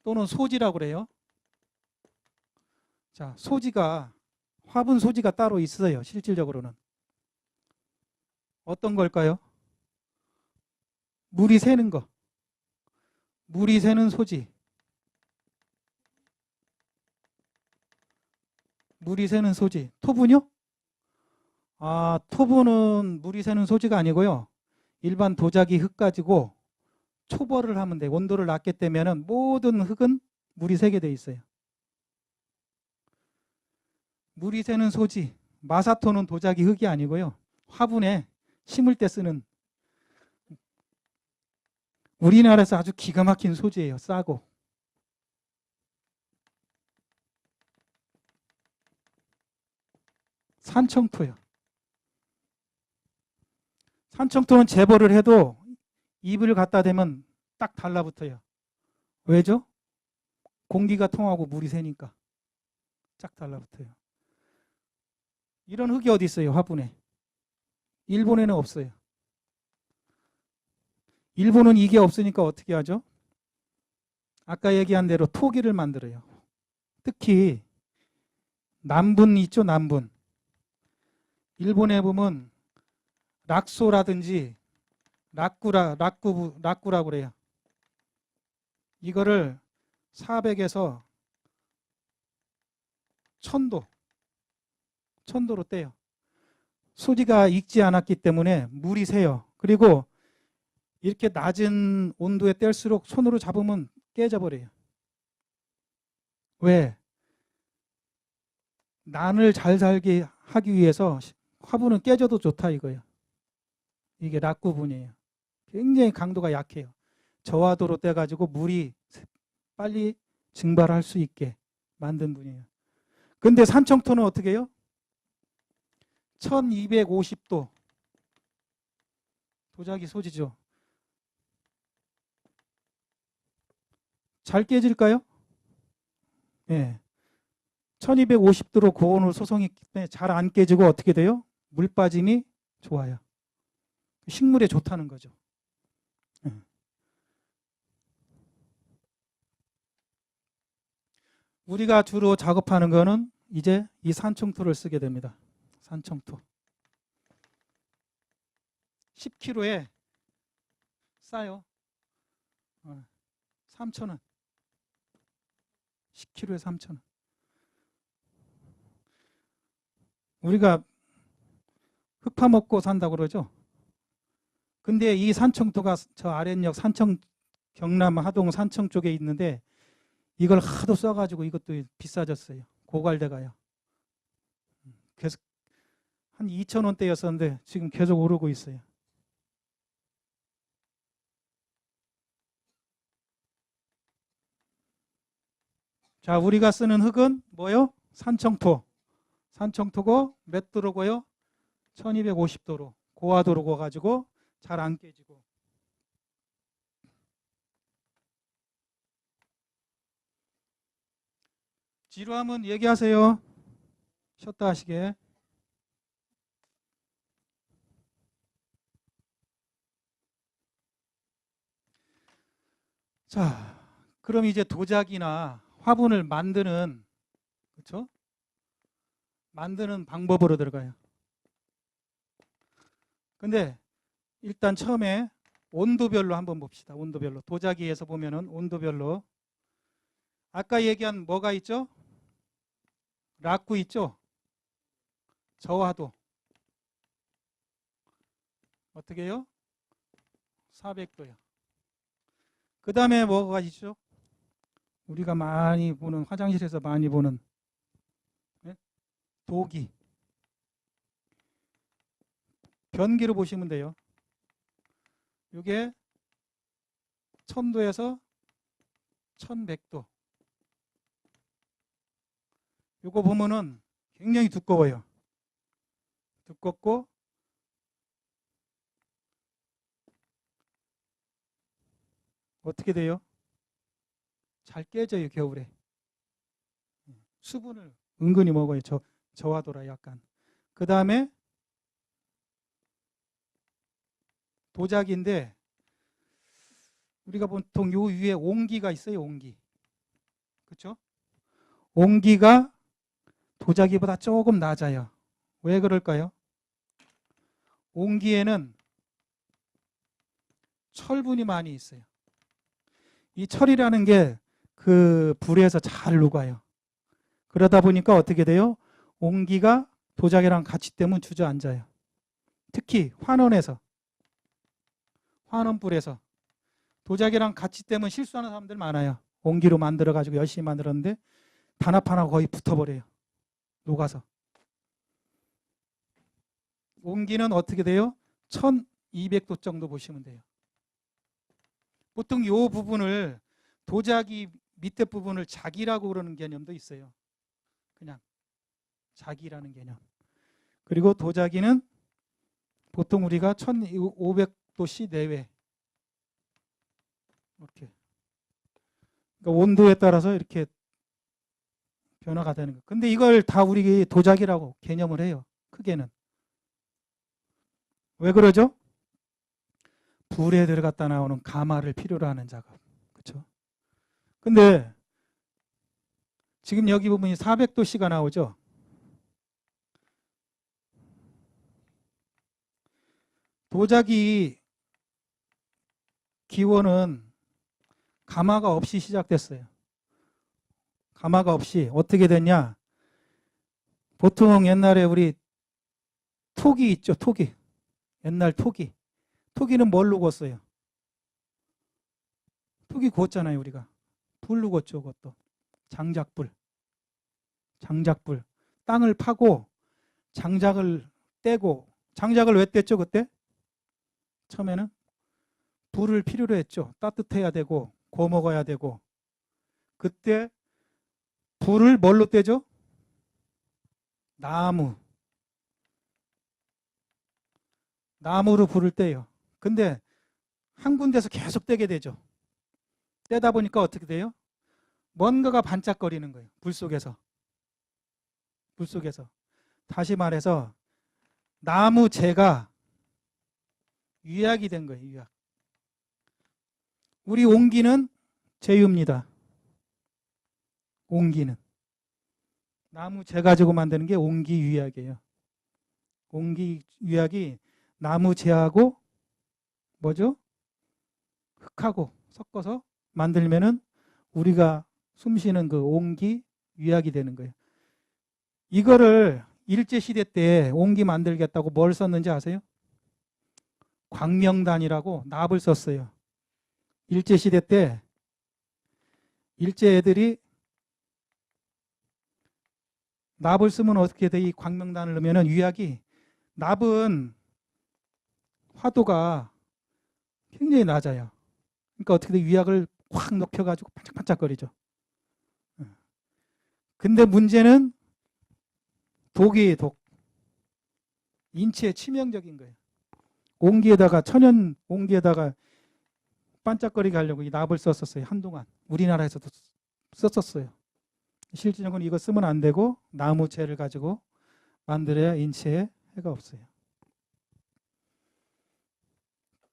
[SPEAKER 1] 또는 소지라고 그래요. 자, 화분 소지가 따로 있어요. 실질적으로는. 어떤 걸까요? 물이 새는 거. 물이 새는 소지. 물이 새는 소지. 토분요? 아, 토분은 물이 새는 소지가 아니고요. 일반 도자기 흙 가지고 초벌을 하면 돼요. 온도를 낮게 떼면은 모든 흙은 물이 새게 돼 있어요. 물이 새는 소지. 마사토는 도자기 흙이 아니고요. 화분에 심을 때 쓰는 우리나라에서 아주 기가 막힌 소지예요. 싸고. 산청토요. 산청토는 재벌을 해도 잎을 갖다 대면 딱 달라붙어요. 왜죠? 공기가 통하고 물이 새니까 쫙 달라붙어요. 이런 흙이 어디 있어요? 화분에. 일본에는 없어요. 일본은 이게 없으니까 어떻게 하죠? 아까 얘기한 대로 토기를 만들어요. 특히 남분 있죠, 남분. 일본에 보면 락소라든지 락구라고 그래요. 이거를 400에서 1000도로 떼요. 소지가 익지 않았기 때문에 물이 새요. 그리고 이렇게 낮은 온도에 뗄수록 손으로 잡으면 깨져버려요. 왜? 난을 잘 살게 하기 위해서 화분은 깨져도 좋다 이거예요. 이게 락구분이에요. 굉장히 강도가 약해요. 저하도로 떼가지고 물이 빨리 증발할 수 있게 만든 분이에요. 근데 산청토는 어떻게 해요? 1250도 도자기 소지죠. 잘 깨질까요? 예. 1250도로 고온을 소송했기 때문에 잘 안 깨지고 어떻게 돼요? 물 빠짐이 좋아요. 식물에 좋다는 거죠. 예. 우리가 주로 작업하는 거는 이제 이 산청토를 쓰게 됩니다. 산청토. 10kg에 싸요. 3,000원. 10kg에 3,000원. 우리가 흙 파먹고 산다고 그러죠. 근데 이 산청토가 저 아랫역 산청 경남 하동 산청 쪽에 있는데 이걸 하도 써가지고 이것도 비싸졌어요. 고갈돼가요. 계속 한 2,000원대였었는데 지금 계속 오르고 있어요. 자, 우리가 쓰는 흙은 뭐요? 산청토. 산청토고 몇 도로고요? 1250도로 고화도로 구워가지고 잘 안 깨지고. 지루하면 얘기하세요. 쉬었다 하시게. 자, 그럼 이제 도자기나 화분을 만드는, 그렇죠? 만드는 방법으로 들어가요. 근데 일단 처음에 온도별로 한번 봅시다. 온도별로. 도자기에서 보면은 온도별로. 아까 얘기한 뭐가 있죠? 락구 있죠? 저하도. 어떻게 해요? 400도요. 그 다음에 뭐가 있죠? 우리가 많이 보는, 화장실에서 많이 보는 도기. 변기로 보시면 돼요. 이게 1000도에서 1100도. 이거 보면은 굉장히 두꺼워요. 두껍고 어떻게 돼요? 잘 깨져요, 겨울에. 수분을 은근히 먹어요. 저하도라 약간. 그 다음에 도자기인데 우리가 보통 요 위에 옹기가 있어요. 옹기. 그렇죠? 옹기가 도자기보다 조금 낮아요. 왜 그럴까요? 옹기에는 철분이 많이 있어요. 이 철이라는 게 그 불에서 잘 녹아요. 그러다 보니까 어떻게 돼요? 옹기가 도자기랑 같이 떼면 주저앉아요. 특히 환원에서, 환원불에서 도자기랑 같이 떼면 실수하는 사람들 많아요. 옹기로 만들어가지고 열심히 만들었는데 단합하나 거의 붙어버려요. 녹아서. 옹기는 어떻게 돼요? 1200도 정도 보시면 돼요. 보통 이 부분을 도자기 밑에 부분을 자기라고 그러는 개념도 있어요. 그냥 자기라는 개념. 그리고 도자기는 보통 우리가 1500도씨 내외 이렇게. 그러니까 온도에 따라서 이렇게 변화가 되는 거예요. 근데 이걸 다 우리 도자기라고 개념을 해요. 크게는. 왜 그러죠? 불에 들어갔다 나오는 가마를 필요로 하는 작업. 그렇죠? 근데 지금 여기 부분이 400도씨가 나오죠? 도자기 기원은 가마가 없이 시작됐어요. 가마가 없이 어떻게 됐냐? 보통 옛날에 우리 토기 있죠, 토기. 옛날 토기. 토기는 뭘로 구웠어요? 토기 구웠잖아요, 우리가. 불로 구웠죠, 그것도. 장작불. 장작불. 땅을 파고 장작을 떼고, 장작을 왜 뗐죠, 그때? 처음에는 불을 필요로 했죠. 따뜻해야 되고 구워 먹어야 되고. 그때 불을 뭘로 떼죠? 나무로 불을 떼요. 근데 한 군데서 계속 떼게 되죠. 떼다 보니까 어떻게 돼요? 뭔가가 반짝거리는 거예요. 불 속에서. 다시 말해서 나무재가 유약이 된 거예요. 유약. 우리 옹기는 재유입니다. 옹기는. 나무재 가지고 만드는 게 옹기 유약이에요. 옹기 유약이 나무재하고 뭐죠? 흙하고 섞어서 만들면은 우리가 숨쉬는 그 옹기 유약이 되는 거예요. 이거를 일제시대 때 옹기 만들겠다고 뭘 썼는지 아세요? 광명단이라고 납을 썼어요. 일제시대 때 일제 애들이 납을 쓰면 어떻게 돼? 이 광명단을 넣으면 유약이, 납은 화도가 굉장히 낮아요. 그러니까 어떻게 돼? 유약을 확 높여가지고 반짝반짝거리죠. 근데 문제는 독이에요, 독. 인체에 치명적인 거예요. 옹기에다가, 천연 옹기에다가 반짝거리게 하려고 이 납을 썼었어요. 한동안 우리나라에서도 썼었어요. 실질적으로 이거 쓰면 안 되고 나무재를 가지고 만들어야 인체에 해가 없어요.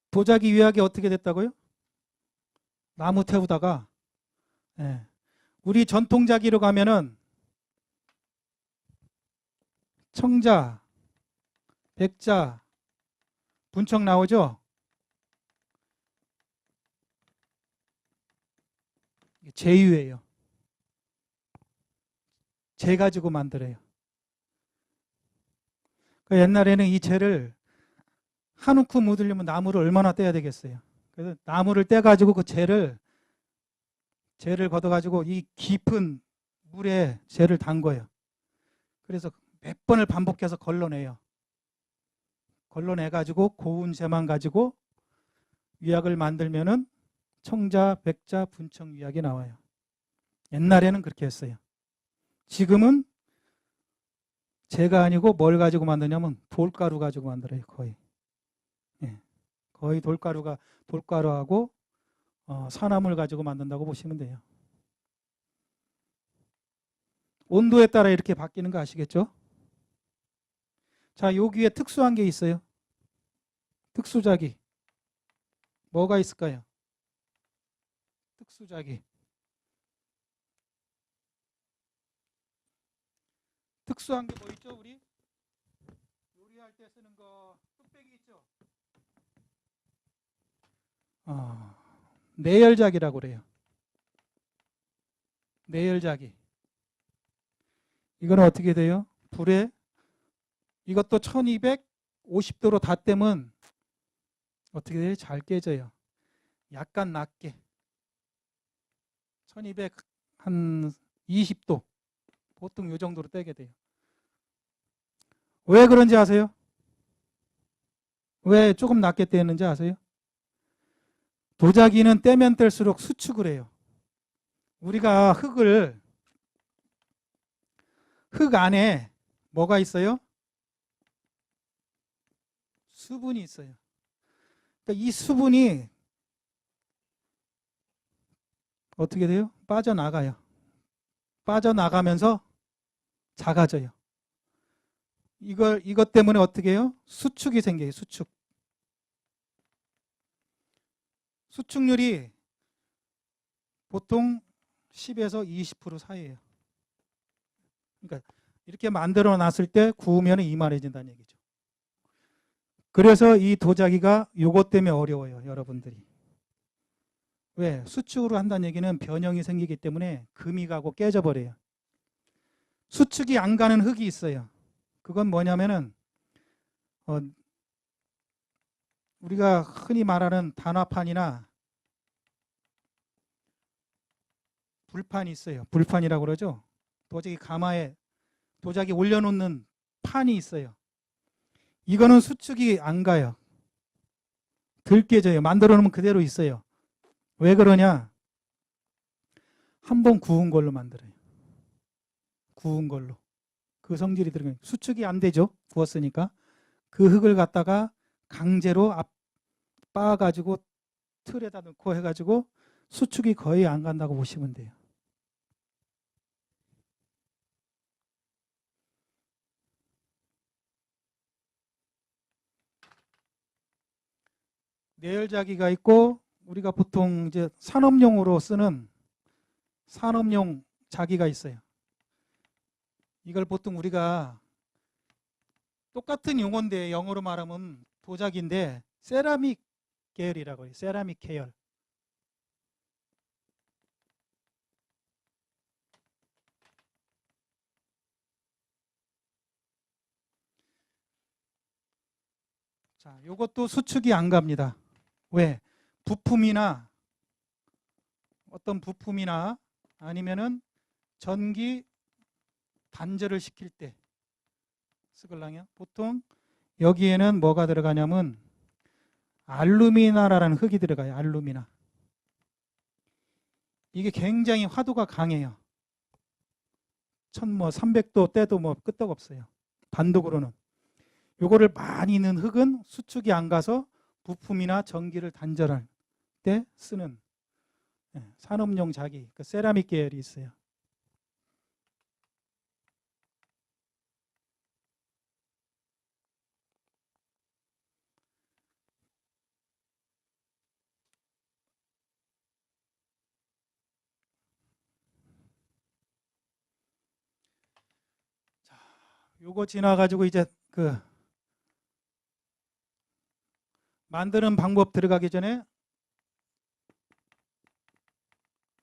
[SPEAKER 1] 도자기 유약이 어떻게 됐다고요? 나무 태우다가, 우리 전통자기로 가면은 청자, 백자, 분청 나오죠? 재유예요. 재 가지고 만들어요. 그 옛날에는 이 재를 한 움큼 묻으려면 나무를 얼마나 떼야 되겠어요. 그래서 나무를 떼가지고 그 재를 걷어가지고 이 깊은 물에 재를 담궈요. 그래서 몇 번을 반복해서 걸러내요. 걸러내가지고 고운 재만 가지고 유약을 만들면은 청자, 백자, 분청 유약이 나와요. 옛날에는 그렇게 했어요. 지금은 재가 아니고 뭘 가지고 만드냐면 돌가루 가지고 만들어요. 거의. 거의 돌가루하고 산화물 가지고 만든다고 보시면 돼요. 온도에 따라 이렇게 바뀌는 거 아시겠죠? 자, 여기에 특수한 게 있어요. 특수자기. 뭐가 있을까요? 특수자기. 특수한 게 뭐 있죠? 우리 요리할 때 쓰는 거 뚝배기 있죠? 내열자기라고 그래요. 내열자기. 이건 어떻게 돼요? 불에 이것도 1250도로 닿으면 어떻게 돼요? 잘 깨져요. 약간 낮게 1200 한 20도 보통 이 정도로 떼게 돼요. 왜 그런지 아세요? 왜 조금 낮게 떼는지 아세요? 도자기는 떼면 뗄수록 수축을 해요. 우리가 흙 안에 뭐가 있어요? 수분이 있어요. 그러니까 이 수분이 어떻게 돼요? 빠져나가요. 빠져나가면서 작아져요. 이것 때문에 어떻게 해요? 수축이 생겨요. 수축. 수축률이 보통 10에서 20% 사이예요. 그러니까 이렇게 만들어 놨을 때 구우면 이만해진다는 얘기죠. 그래서 이 도자기가 요것 때문에 어려워요, 여러분들이. 왜? 수축으로 한다는 얘기는 변형이 생기기 때문에 금이 가고 깨져버려요. 수축이 안 가는 흙이 있어요. 그건 뭐냐면은 우리가 흔히 말하는 단화판이나 불판이 있어요. 불판이라고 그러죠. 도자기 가마에 도자기 올려놓는 판이 있어요. 이거는 수축이 안 가요. 덜 깨져요. 만들어 놓으면 그대로 있어요. 왜 그러냐? 한번 구운 걸로 만들어요. 구운 걸로. 그 성질이 들어가요. 수축이 안 되죠. 구웠으니까. 그 흙을 갖다가 강제로 빻아가지고 틀에다 넣고 해가지고 수축이 거의 안 간다고 보시면 돼요. 내열자기가 있고 우리가 보통 이제 산업용으로 쓰는 산업용 자기가 있어요. 이걸 보통 우리가 똑같은 용어인데 영어로 말하면 도자기인데 세라믹 계열이라고 해요. 세라믹 계열. 자, 요것도 수축이 안 갑니다. 왜? 부품이나 어떤 부품이나 아니면은 전기 단절을 시킬 때 쓰걸랑요. 보통 여기에는 뭐가 들어가냐면 알루미나라는 흙이 들어가요. 알루미나. 이게 굉장히 화도가 강해요. 1300도 때도 끄떡 없어요. 단독으로는. 요거를 많이 넣은 흙은 수축이 안 가서 부품이나 전기를 단절할 때 쓰는 산업용 자기, 그 세라믹 계열이 있어요. 자, 요거 지나가지고 이제 그 만드는 방법 들어가기 전에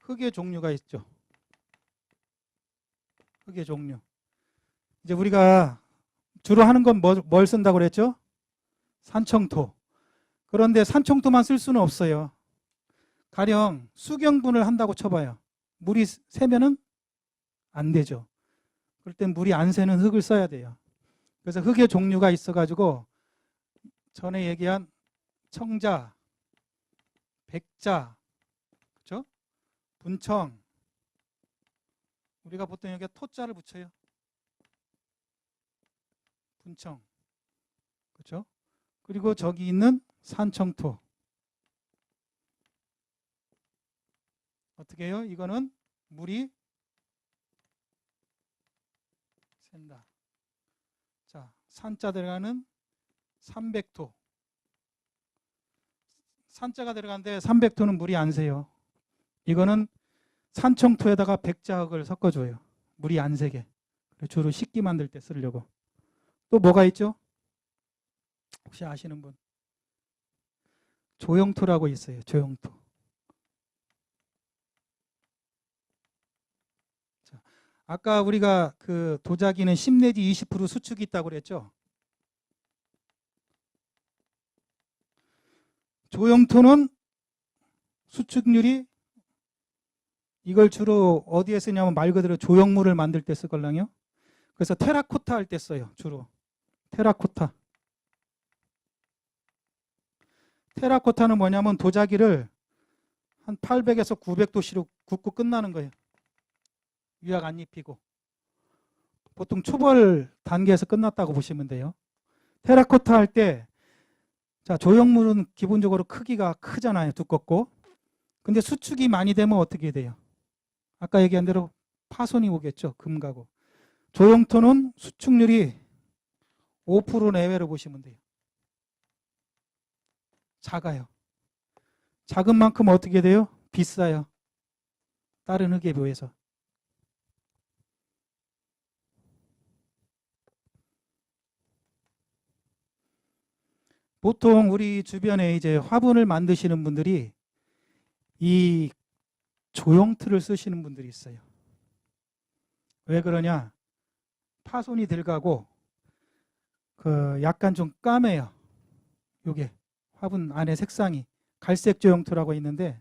[SPEAKER 1] 흙의 종류가 있죠. 흙의 종류. 이제 우리가 주로 하는 건 뭘 쓴다고 그랬죠? 산청토. 그런데 산청토만 쓸 수는 없어요. 가령 수경분을 한다고 쳐봐요. 물이 새면은 안 되죠. 그럴 땐 물이 안 새는 흙을 써야 돼요. 그래서 흙의 종류가 있어가지고 전에 얘기한 청자, 백자, 그렇죠? 분청. 우리가 보통 여기에 토자를 붙여요. 분청, 그렇죠? 그리고 저기 있는 산청토. 어떻게 해요? 이거는 물이 샌다. 자, 산자 들어가는 삼백토. 산자가 들어가는데 삼백토는 물이 안 새요. 이거는 산청토에다가 백자흙을 섞어줘요. 물이 안 새게. 주로 식기 만들 때 쓰려고. 또 뭐가 있죠? 혹시 아시는 분? 조형토라고 있어요. 조형토. 자, 아까 우리가 그 도자기는 10 내지 20% 수축이 있다고 그랬죠? 조형토는 수축률이 이걸 주로 어디에 쓰냐면 말 그대로 조형물을 만들 때 쓰걸랑요. 그래서 테라코타 할 때 써요. 주로. 테라코타. 테라코타는 뭐냐면 도자기를 한 800에서 900도씨로 굽고 끝나는 거예요. 유약 안 입히고. 보통 초벌 단계에서 끝났다고 보시면 돼요. 테라코타 할 때 자, 조형물은 기본적으로 크기가 크잖아요. 두껍고. 근데 수축이 많이 되면 어떻게 돼요? 아까 얘기한 대로 파손이 오겠죠. 금 가고. 조형토는 수축률이 5% 내외로 보시면 돼요. 작아요. 작은 만큼 어떻게 돼요? 비싸요. 다른 흙에 비해서. 보통 우리 주변에 이제 화분을 만드시는 분들이 이 조형틀을 쓰시는 분들이 있어요. 왜 그러냐? 파손이 덜 가고 그 약간 좀 까매요. 요게 화분 안에 색상이 갈색 조형틀하고 있는데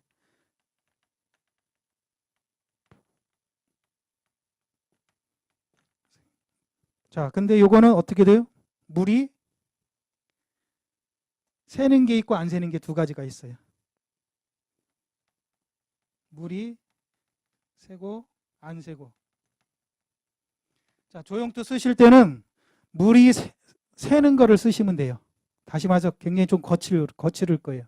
[SPEAKER 1] 자, 근데 요거는 어떻게 돼요? 물이 새는 게 있고 안 새는 게 두 가지가 있어요. 물이 새고 안 새고. 자, 조형틀 쓰실 때는 물이 새는 거를 쓰시면 돼요. 다시 말해서 굉장히 좀 거칠을 거예요.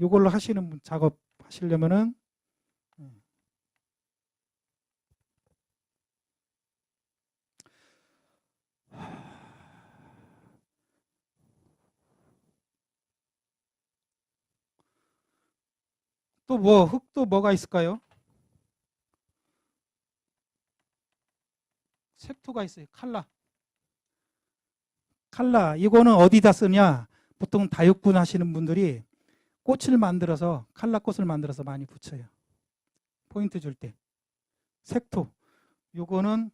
[SPEAKER 1] 이걸로 하시는 분, 작업 하시려면은 또 뭐 흙도 뭐가 있을까요? 색토가 있어요. 칼라 이거는 어디다 쓰냐? 보통 다육군 하시는 분들이 꽃을 만들어서 칼라 꽃을 만들어서 많이 붙여요. 포인트 줄 때. 색토 요거는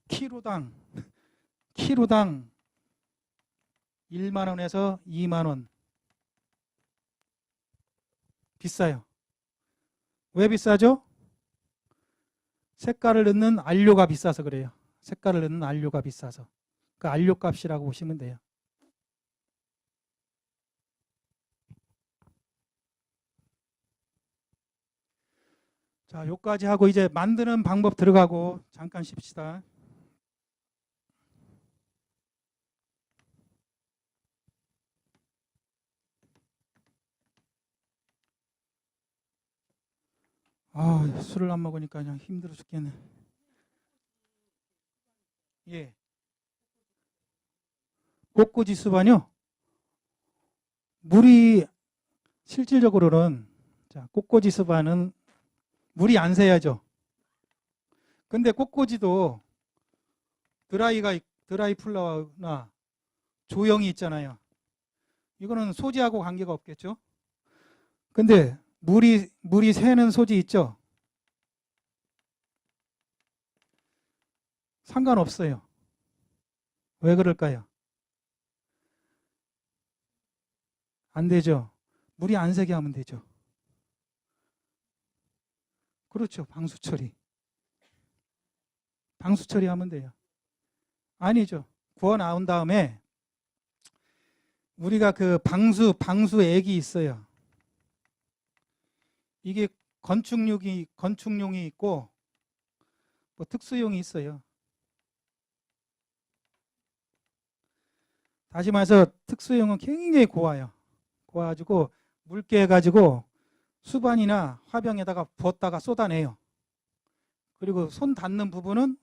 [SPEAKER 1] 키로당 1만 원에서 2만 원. 비싸요. 왜 비싸죠? 색깔을 넣는 안료가 비싸서 그래요. 색깔을 넣는 안료가 비싸서. 그 안료 값이라고 보시면 돼요. 자, 요까지 하고 이제 만드는 방법 들어가고 잠깐 쉽시다. 아, 술을 안 먹으니까 그냥 힘들어 죽겠네. 예. 꽃꽂이 수반요? 물이 실질적으로는 자, 꽃꽂이 수반은 물이 안 새야죠. 근데 꽃꽂이도 드라이 플라워나 조형이 있잖아요. 이거는 소지하고 관계가 없겠죠. 근데 물이 새는 소지 있죠. 상관없어요. 왜 그럴까요? 안 되죠. 물이 안 새게 하면 되죠. 그렇죠. 방수 처리하면 돼요. 아니죠. 구워 나온 다음에 우리가 그 방수액이 있어요. 이게 건축용이 있고 뭐 특수용이 있어요. 다시 말해서 특수용은 굉장히 고와가지고 묽게 해가지고 수반이나 화병에다가 부었다가 쏟아내요. 그리고 손 닿는 부분은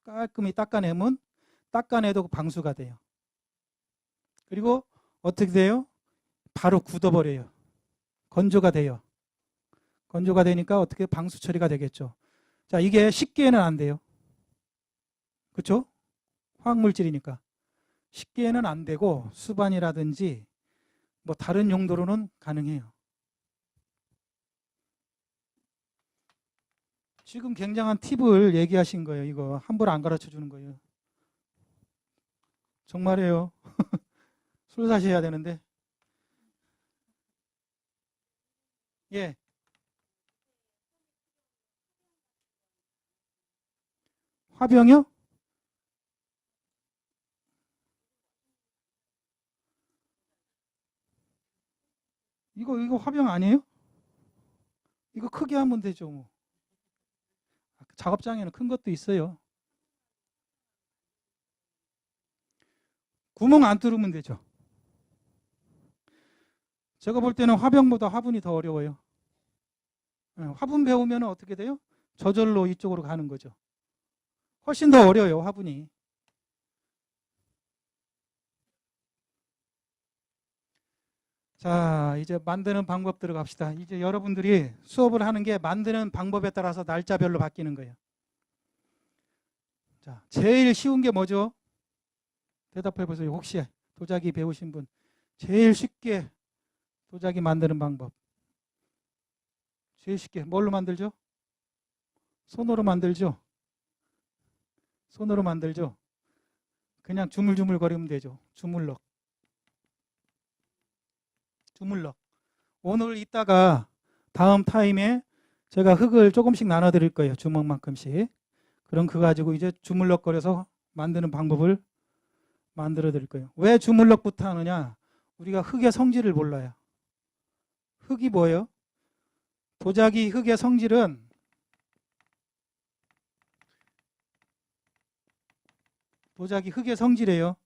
[SPEAKER 1] 깔끔히 닦아내면 닦아내도 방수가 돼요. 그리고 어떻게 돼요? 바로 굳어버려요. 건조가 돼요. 건조가 되니까 어떻게 방수 처리가 되겠죠. 자, 이게 식기에는 안 돼요. 그렇죠? 화학물질이니까. 식기에는 안 되고 수반이라든지 뭐 다른 용도로는 가능해요. 지금 굉장한 팁을 얘기하신 거예요. 이거 함부로 안 가르쳐 주는 거예요. 정말이에요. 술 사셔야 되는데. 예. 화병이요? 이거 화병 아니에요? 이거 크게 하면 되죠. 뭐. 작업장에는 큰 것도 있어요. 구멍 안 뚫으면 되죠. 제가 볼 때는 화병보다 화분이 더 어려워요. 화분 배우면 어떻게 돼요? 저절로 이쪽으로 가는 거죠. 훨씬 더 어려워요, 화분이. 자, 이제 만드는 방법 들어갑시다. 이제 여러분들이 수업을 하는 게 만드는 방법에 따라서 날짜별로 바뀌는 거예요. 자, 제일 쉬운 게 뭐죠? 대답해 보세요. 혹시 도자기 배우신 분. 제일 쉽게 도자기 만드는 방법. 제일 쉽게 뭘로 만들죠? 손으로 만들죠? 손으로 만들죠? 그냥 주물주물 거리면 되죠. 주물럭. 주물럭. 오늘 이따가 다음 타임에 제가 흙을 조금씩 나눠 드릴 거예요. 주먹만큼씩. 그럼 그거 가지고 이제 주물럭거려서 만드는 방법을 만들어 드릴 거예요. 왜 주물럭부터 하느냐? 우리가 흙의 성질을 몰라요. 흙이 뭐예요? 도자기 흙의 성질은 도자기 흙의 성질이에요.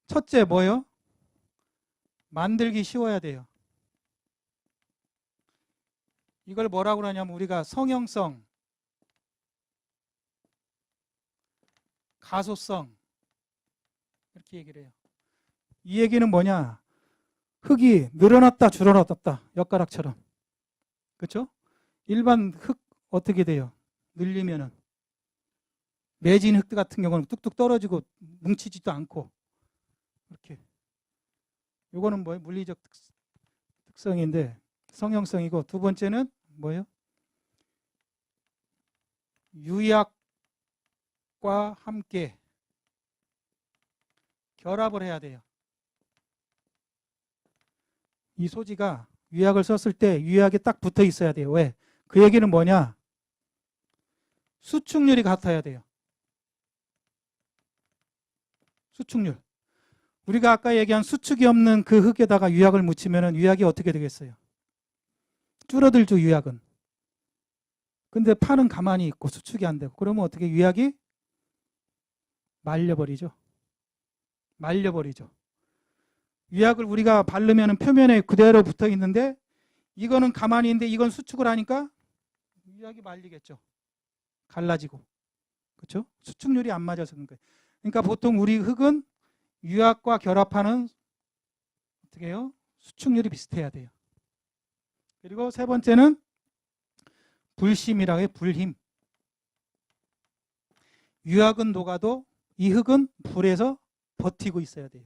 [SPEAKER 1] 첫째 뭐예요? 만들기 쉬워야 돼요. 이걸 뭐라고 하냐면 우리가 성형성, 가소성 이렇게 얘기를 해요. 이 얘기는 뭐냐? 흙이 늘어났다 줄어났다 엿가락처럼. 그렇죠? 일반 흙 어떻게 돼요? 늘리면은 매진 흙 같은 경우는 뚝뚝 떨어지고 뭉치지도 않고 이렇게. 요거는 뭐예요? 물리적 특성인데 성형성이고, 두 번째는 뭐예요? 유약과 함께 결합을 해야 돼요. 이 소지가 유약을 썼을 때 유약에 딱 붙어 있어야 돼요. 왜? 그 얘기는 뭐냐? 수축률이 같아야 돼요. 수축률. 우리가 아까 얘기한 수축이 없는 그 흙에다가 유약을 묻히면 유약이 어떻게 되겠어요? 줄어들죠, 유약은. 근데 판은 가만히 있고 수축이 안 되고, 그러면 어떻게 유약이 말려버리죠. 말려버리죠. 유약을 우리가 바르면 표면에 그대로 붙어 있는데 이거는 가만히 있는데 이건 수축을 하니까 유약이 말리겠죠. 갈라지고. 그렇죠? 수축률이 안 맞아서 그런 거예요. 그러니까 보통 우리 흙은 유약과 결합하는 어떻게 해요? 수축률이 비슷해야 돼요. 그리고 세 번째는 불심이라고 해요. 불힘. 유약은 녹아도 이 흙은 불에서 버티고 있어야 돼요.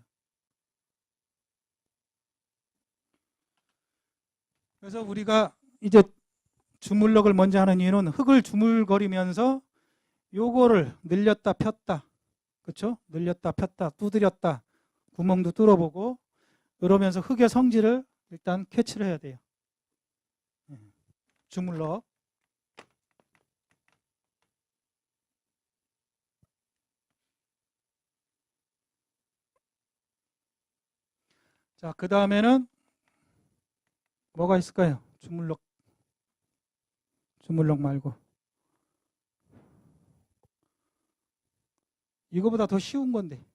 [SPEAKER 1] 그래서 우리가 이제 주물럭을 먼저 하는 이유는 흙을 주물거리면서 요거를 늘렸다 폈다, 그렇죠? 늘렸다 폈다 두드렸다 구멍도 뚫어보고 그러면서 흙의 성질을 일단 캐치를 해야 돼요. 주물럭. 자, 그 다음에는 뭐가 있을까요? 주물럭 말고 이거보다 더 쉬운 건데.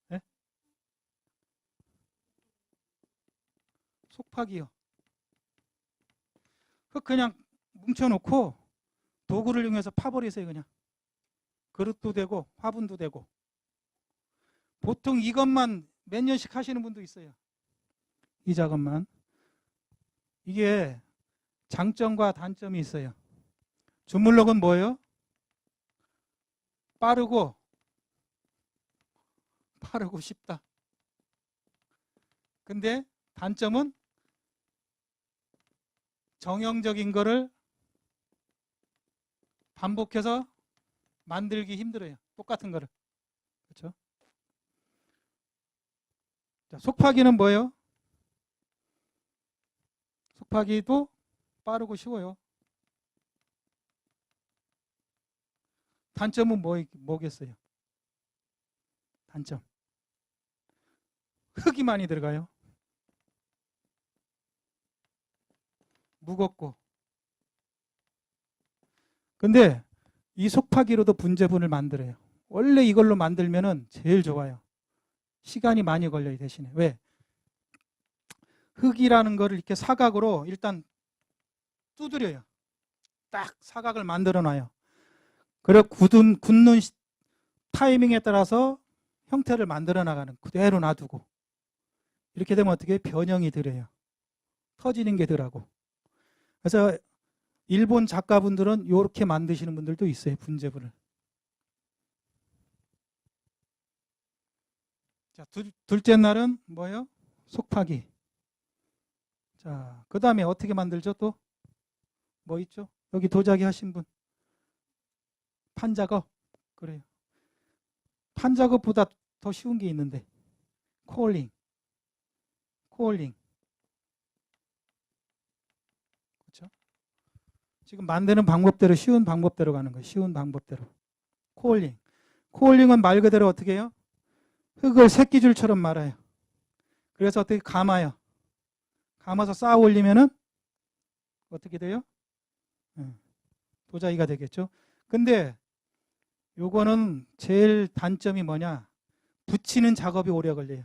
[SPEAKER 1] 네? 속파기요. 흙 그냥 뭉쳐놓고 도구를 이용해서 파버리세요. 그냥 그릇도 되고 화분도 되고. 보통 이것만 몇 년씩 하시는 분도 있어요. 이 작업만. 이게 장점과 단점이 있어요. 주물럭은 뭐예요? 빠르고 쉽다. 근데 단점은 정형적인 거를 반복해서 만들기 힘들어요. 똑같은 거를. 그렇죠? 자, 속파기는 뭐예요? 속파기도 빠르고 쉬워요. 단점은 뭐겠어요? 단점. 흙이 많이 들어가요. 무겁고. 근데 이 속파기로도 분재분을 만들어요. 원래 이걸로 만들면은 제일 좋아요. 시간이 많이 걸려요, 대신에. 왜? 흙이라는 거를 이렇게 사각으로 일단 두드려요. 딱 사각을 만들어 놔요. 그래 굳는 타이밍에 따라서 형태를 만들어 나가는, 그대로 놔두고 이렇게 되면 어떻게 변형이 덜해요. 터지는 게 덜하고. 그래서 일본 작가분들은 이렇게 만드시는 분들도 있어요. 분재본을. 자, 둘째 날은 뭐예요? 속파기. 자, 그 다음에 어떻게 만들죠? 또 뭐 있죠? 여기 도자기 하신 분. 판작업. 그래요. 판작업보다 더 쉬운 게 있는데. 코올링. 그렇죠? 지금 만드는 방법대로 쉬운 방법대로 가는 거예요. 쉬운 방법대로. 코올링은 말 그대로 어떻게 해요? 흙을 새끼줄처럼 말아요. 그래서 어떻게 감아요. 감아서 쌓아 올리면은 어떻게 돼요? 도자기가 되겠죠. 근데 요거는 제일 단점이 뭐냐? 붙이는 작업이 오래 걸려요.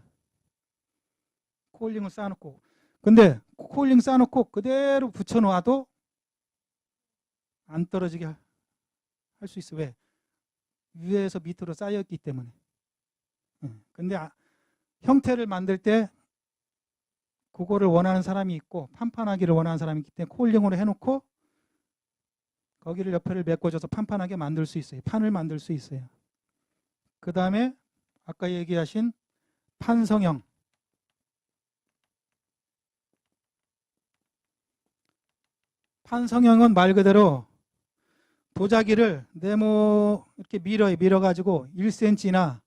[SPEAKER 1] 코올링을 쌓아놓고. 근데 코올링 쌓아놓고 그대로 붙여놓아도 안 떨어지게 할 수 있어. 왜? 위에서 밑으로 쌓였기 때문에. 근데 형태를 만들 때 그거를 원하는 사람이 있고 판판하기를 원하는 사람이 있기 때문에 코올링으로 해놓고 거기를 옆에를 메꿔줘서 판판하게 만들 수 있어요. 판을 만들 수 있어요. 그 다음에 아까 얘기하신 판성형. 판성형은 말 그대로 도자기를 네모 이렇게 밀어가지고 1cm나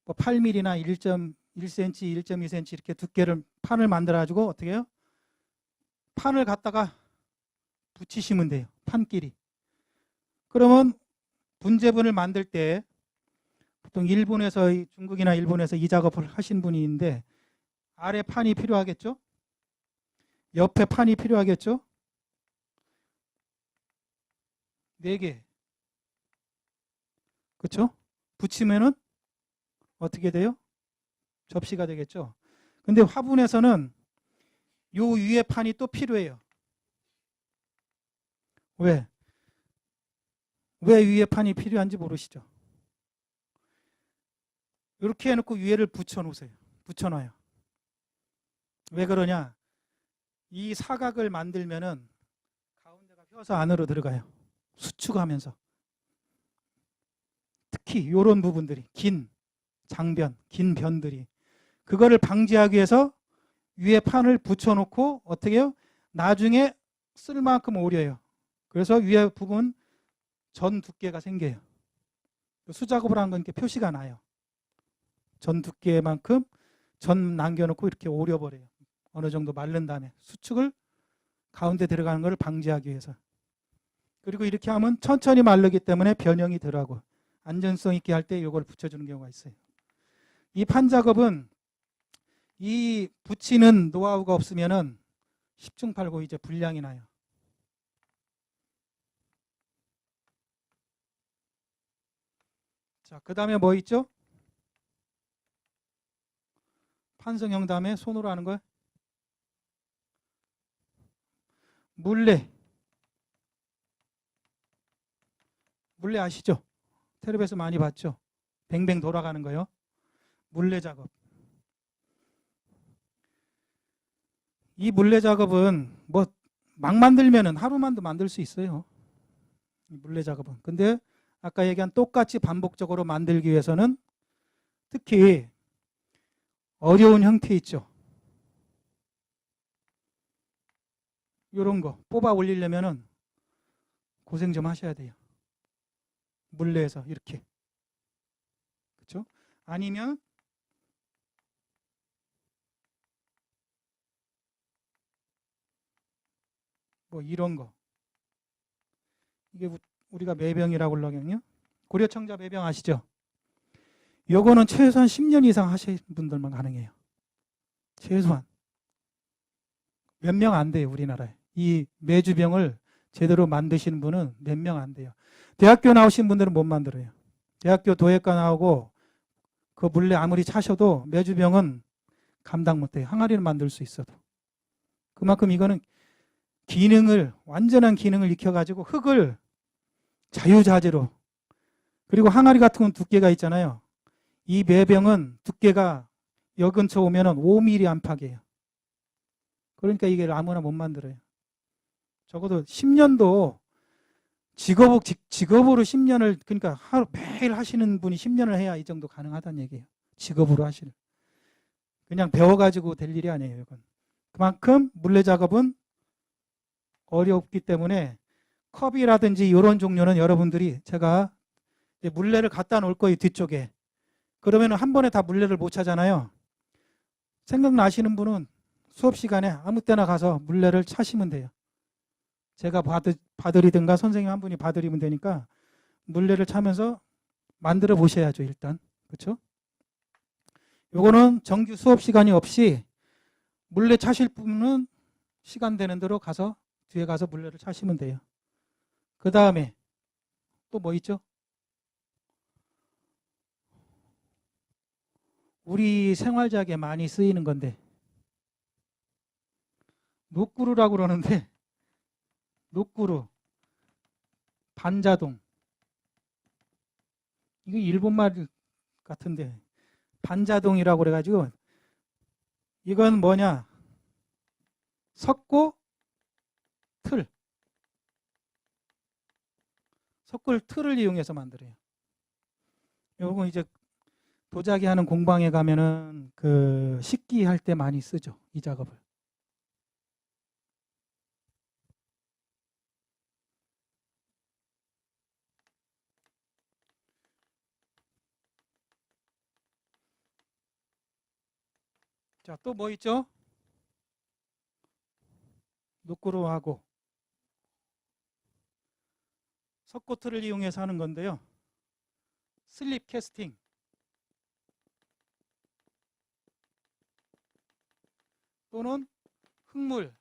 [SPEAKER 1] 뭐 8mm나 1.1cm, 1.2cm 이렇게 두께를 판을 만들어가지고 어떻게 해요? 판을 갖다가 붙이시면 돼요. 판끼리. 그러면 분재본을 만들 때 보통 일본에서 중국이나 일본에서 이 작업을 하신 분이 있는데 아래 판이 필요하겠죠? 옆에 판이 필요하겠죠? 4개. 그렇죠? 붙이면은 어떻게 돼요? 접시가 되겠죠? 근데 화분에서는 요 위에 판이 또 필요해요. 왜? 왜 위에 판이 필요한지 모르시죠? 이렇게 해놓고 위에를 붙여놓으세요. 붙여놔요. 왜 그러냐? 이 사각을 만들면은 가운데가 휘어서 안으로 들어가요. 수축하면서. 특히 이런 부분들이 긴 장변, 긴 변들이 그거를 방지하기 위해서 위에 판을 붙여놓고 어떻게 해요? 나중에 쓸 만큼 오려요. 그래서 위에 부분 전 두께가 생겨요. 수작업을 하는 건 이렇게 표시가 나요. 전 두께만큼 전 남겨놓고 이렇게 오려버려요. 어느 정도 마른 다음에 수축을 가운데 들어가는 것을 방지하기 위해서. 그리고 이렇게 하면 천천히 마르기 때문에 변형이 덜하고 안전성 있게 할 때 이걸 붙여주는 경우가 있어요. 이 판작업은 이 붙이는 노하우가 없으면은 10중 8구 이제 불량이 나요. 자, 그 다음에 뭐 있죠? 판성형 다음에 손으로 하는 거예요. 물레 아시죠? 텔레비에서 많이 봤죠? 뱅뱅 돌아가는 거요. 물레 작업. 이 물레 작업은 뭐 막 만들면은 하루만도 만들 수 있어요. 이 물레 작업은. 근데 아까 얘기한 똑같이 반복적으로 만들기 위해서는 특히 어려운 형태 있죠. 이런 거 뽑아 올리려면은 고생 좀 하셔야 돼요. 물레에서 이렇게. 그렇죠? 아니면 뭐 이런 거. 이게 우리가 매병이라고 그러거든요. 고려청자 매병 아시죠? 요거는 최소한 10년 이상 하신 분들만 가능해요. 최소한. 몇 명 안 돼요, 우리나라에. 이 매주병을 제대로 만드시는 분은 몇 명 안 돼요. 대학교 나오신 분들은 못 만들어요. 대학교 도예과 나오고 그 물레 아무리 차셔도 매주병은 감당 못 해요. 항아리는 만들 수 있어도. 그만큼 이거는 기능을, 완전한 기능을 익혀가지고 흙을 자유자재로, 그리고 항아리 같은 건 두께가 있잖아요. 이 매병은 두께가 여 근처 오면은 5mm 안팎이에요. 그러니까 이게 아무나 못 만들어요. 적어도 10년도 직업으로 10년을, 그러니까 하루 매일 하시는 분이 10년을 해야 이 정도 가능하다는 얘기예요. 직업으로 하시는. 그냥 배워가지고 될 일이 아니에요. 이건. 그만큼 물레 작업은 어렵기 때문에 컵이라든지 이런 종류는 여러분들이, 제가 이제 물레를 갖다 놓을 거예요, 뒤쪽에. 그러면 한 번에 다 물레를 못 차잖아요. 생각나시는 분은 수업 시간에 아무 때나 가서 물레를 차시면 돼요. 제가 봐드리든가 선생님 한 분이 봐드리면 되니까 물레를 차면서 만들어 보셔야죠, 일단. 그렇죠? 요거는 정규 수업 시간이 없이 물레 차실 분은 시간 되는 대로 가서 뒤에 가서 물레를 차시면 돼요. 그 다음에 또 뭐 있죠? 우리 생활작에 많이 쓰이는 건데, 노꾸루라고 그러는데, 노꾸루, 반자동. 이거 일본말 같은데, 반자동이라고 그래가지고, 이건 뭐냐? 석고 틀. 석고 틀을 이용해서 만들어요. 요거 이제 도자기 하는 공방에 가면은 그 식기 할 때 많이 쓰죠, 이 작업을. 자, 또 뭐 있죠? 노꾸루하고 석고틀을 이용해서 하는 건데요. 슬립 캐스팅. 또는 흙물.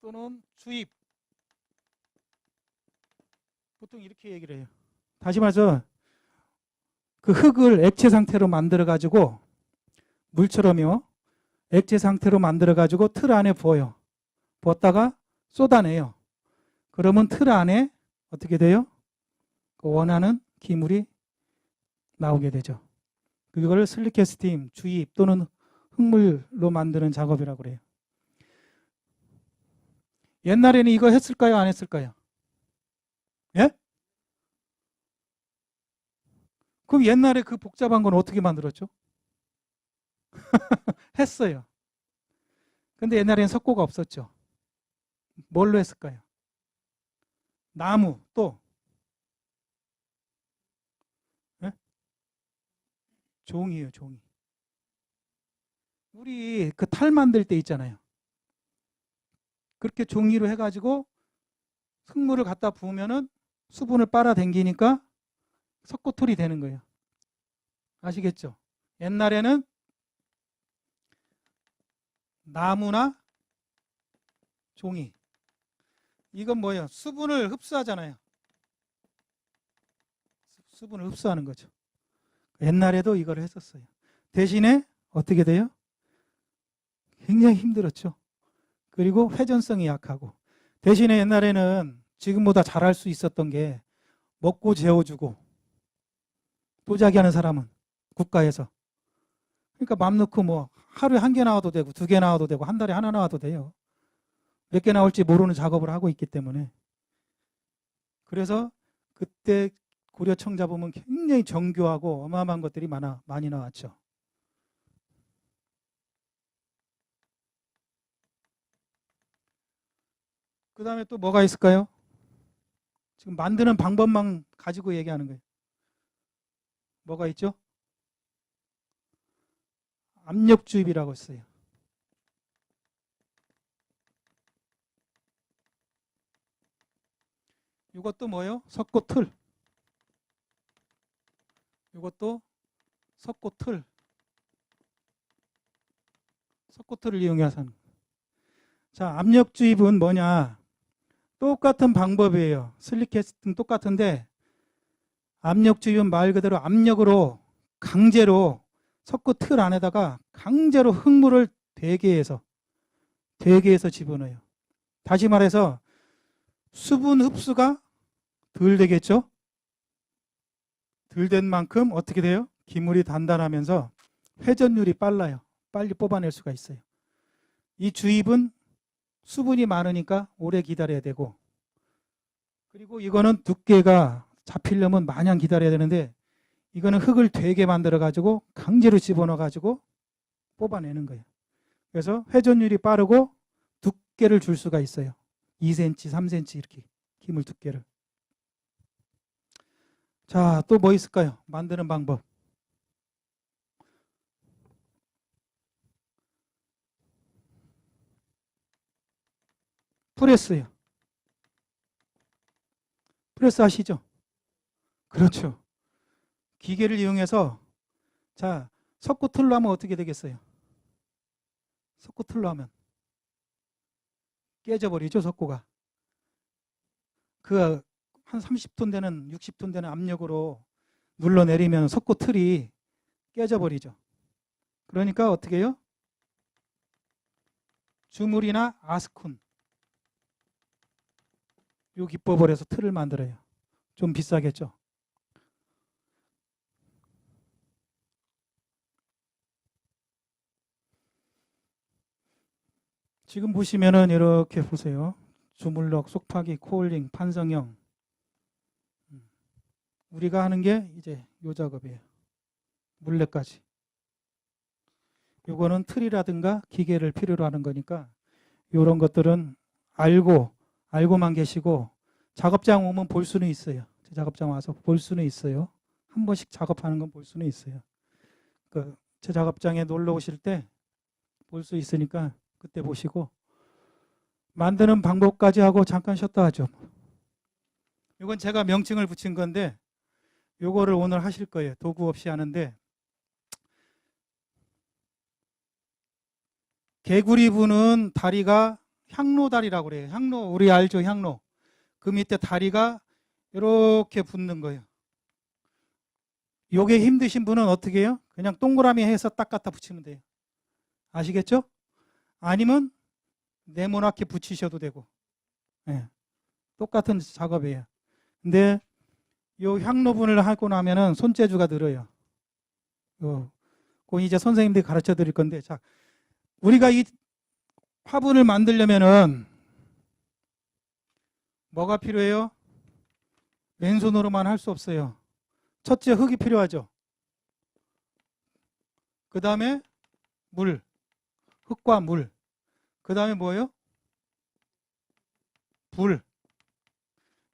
[SPEAKER 1] 또는 주입. 보통 이렇게 얘기를 해요. 다시 말해서 그 흙을 액체 상태로 만들어 가지고, 물처럼요, 액체 상태로 만들어 가지고 틀 안에 부어요. 부었다가 쏟아내요. 그러면 틀 안에 어떻게 돼요? 그 원하는 기물이 나오게 되죠. 그걸 슬립캐스팅, 주입 또는 흙물로 만드는 작업이라고 그래요. 옛날에는 이거 했을까요? 안 했을까요? 예? 그럼 옛날에 그 복잡한 건 어떻게 만들었죠? 했어요. 근데 옛날에는 석고가 없었죠. 뭘로 했을까요? 나무, 또 예? 종이에요, 종이. 우리 그 탈 만들 때 있잖아요. 그렇게 종이로 해가지고 흙물을 갖다 부으면은 수분을 빨아당기니까 석고털이 되는 거예요. 아시겠죠? 옛날에는 나무나 종이. 이건 뭐예요? 수분을 흡수하잖아요. 수분을 흡수하는 거죠. 옛날에도 이걸 했었어요. 대신에 어떻게 돼요? 굉장히 힘들었죠. 그리고 회전성이 약하고. 대신에 옛날에는 지금보다 잘할 수 있었던 게, 먹고 재워주고, 도자기 하는 사람은 국가에서. 그러니까 맘 놓고 뭐 하루에 1개 나와도 되고 2개 나와도 되고 한 달에 하나 나와도 돼요. 몇 개 나올지 모르는 작업을 하고 있기 때문에. 그래서 그때 고려청 잡으면 굉장히 정교하고 어마어마한 것들이 많이 나왔죠. 그 다음에 또 뭐가 있을까요? 지금 만드는 방법만 가지고 얘기하는 거예요. 뭐가 있죠? 압력주입이라고 했어요. 이것도 뭐예요? 석고틀. 이것도 석고틀. 석고틀을 이용해서 하는. 자, 압력주입은 뭐냐? 똑같은 방법이에요. 슬립캐스팅 똑같은데, 압력주입은 말 그대로 압력으로 강제로 석고틀 안에다가 강제로 흙물을 대게에서 집어넣어요. 다시 말해서 수분 흡수가 덜 되겠죠? 덜 된 만큼 어떻게 돼요? 기물이 단단하면서 회전율이 빨라요. 빨리 뽑아낼 수가 있어요. 이 주입은 수분이 많으니까 오래 기다려야 되고, 그리고 이거는 두께가 잡히려면 마냥 기다려야 되는데, 이거는 흙을 되게 만들어 가지고 강제로 집어넣어 가지고 뽑아내는 거예요. 그래서 회전율이 빠르고 두께를 줄 수가 있어요. 2cm, 3cm 이렇게 기물 두께를. 자, 또 뭐 있을까요? 만드는 방법. 프레스요. 프레스 아시죠? 그렇죠. 기계를 이용해서, 자, 석고틀로 하면 어떻게 되겠어요? 석고틀로 하면 깨져버리죠, 석고가. 그 한 30톤 되는, 60톤 되는 압력으로 눌러내리면 석고틀이 깨져버리죠. 그러니까 어떻게 해요? 주물이나 아스콘, 요 기법을 해서 틀을 만들어요. 좀 비싸겠죠. 지금 보시면은 이렇게 보세요. 주물럭, 속파기, 코올링, 판성형. 우리가 하는 게 이제 요 작업이에요. 물레까지. 요거는 틀이라든가 기계를 필요로 하는 거니까 요런 것들은 알고만 계시고, 작업장 오면 볼 수는 있어요. 제 작업장 와서 볼 수는 있어요. 한 번씩 작업하는 건 볼 수는 있어요. 제 작업장에 놀러 오실 때 볼 수 있으니까 그때 보시고, 만드는 방법까지 하고 잠깐 쉬었다 하죠. 이건 제가 명칭을 붙인 건데 요거를 오늘 하실 거예요. 도구 없이 하는데, 개구리 부는 다리가 향로다리라고 그래요. 향로, 우리 알죠? 향로. 그 밑에 다리가 이렇게 붙는 거예요. 요게 힘드신 분은 어떻게 해요? 그냥 동그라미 해서 딱 갖다 붙이면 돼요. 아시겠죠? 아니면 네모나게 붙이셔도 되고. 네. 똑같은 작업이에요. 근데 요 향로분을 하고 나면은 손재주가 늘어요. 그건 이제 선생님들이 가르쳐 드릴 건데, 자, 우리가 이 화분을 만들려면은 뭐가 필요해요? 맨손으로만 할 수 없어요. 첫째, 흙이 필요하죠. 그 다음에 물, 흙과 물. 그 다음에 뭐예요? 불.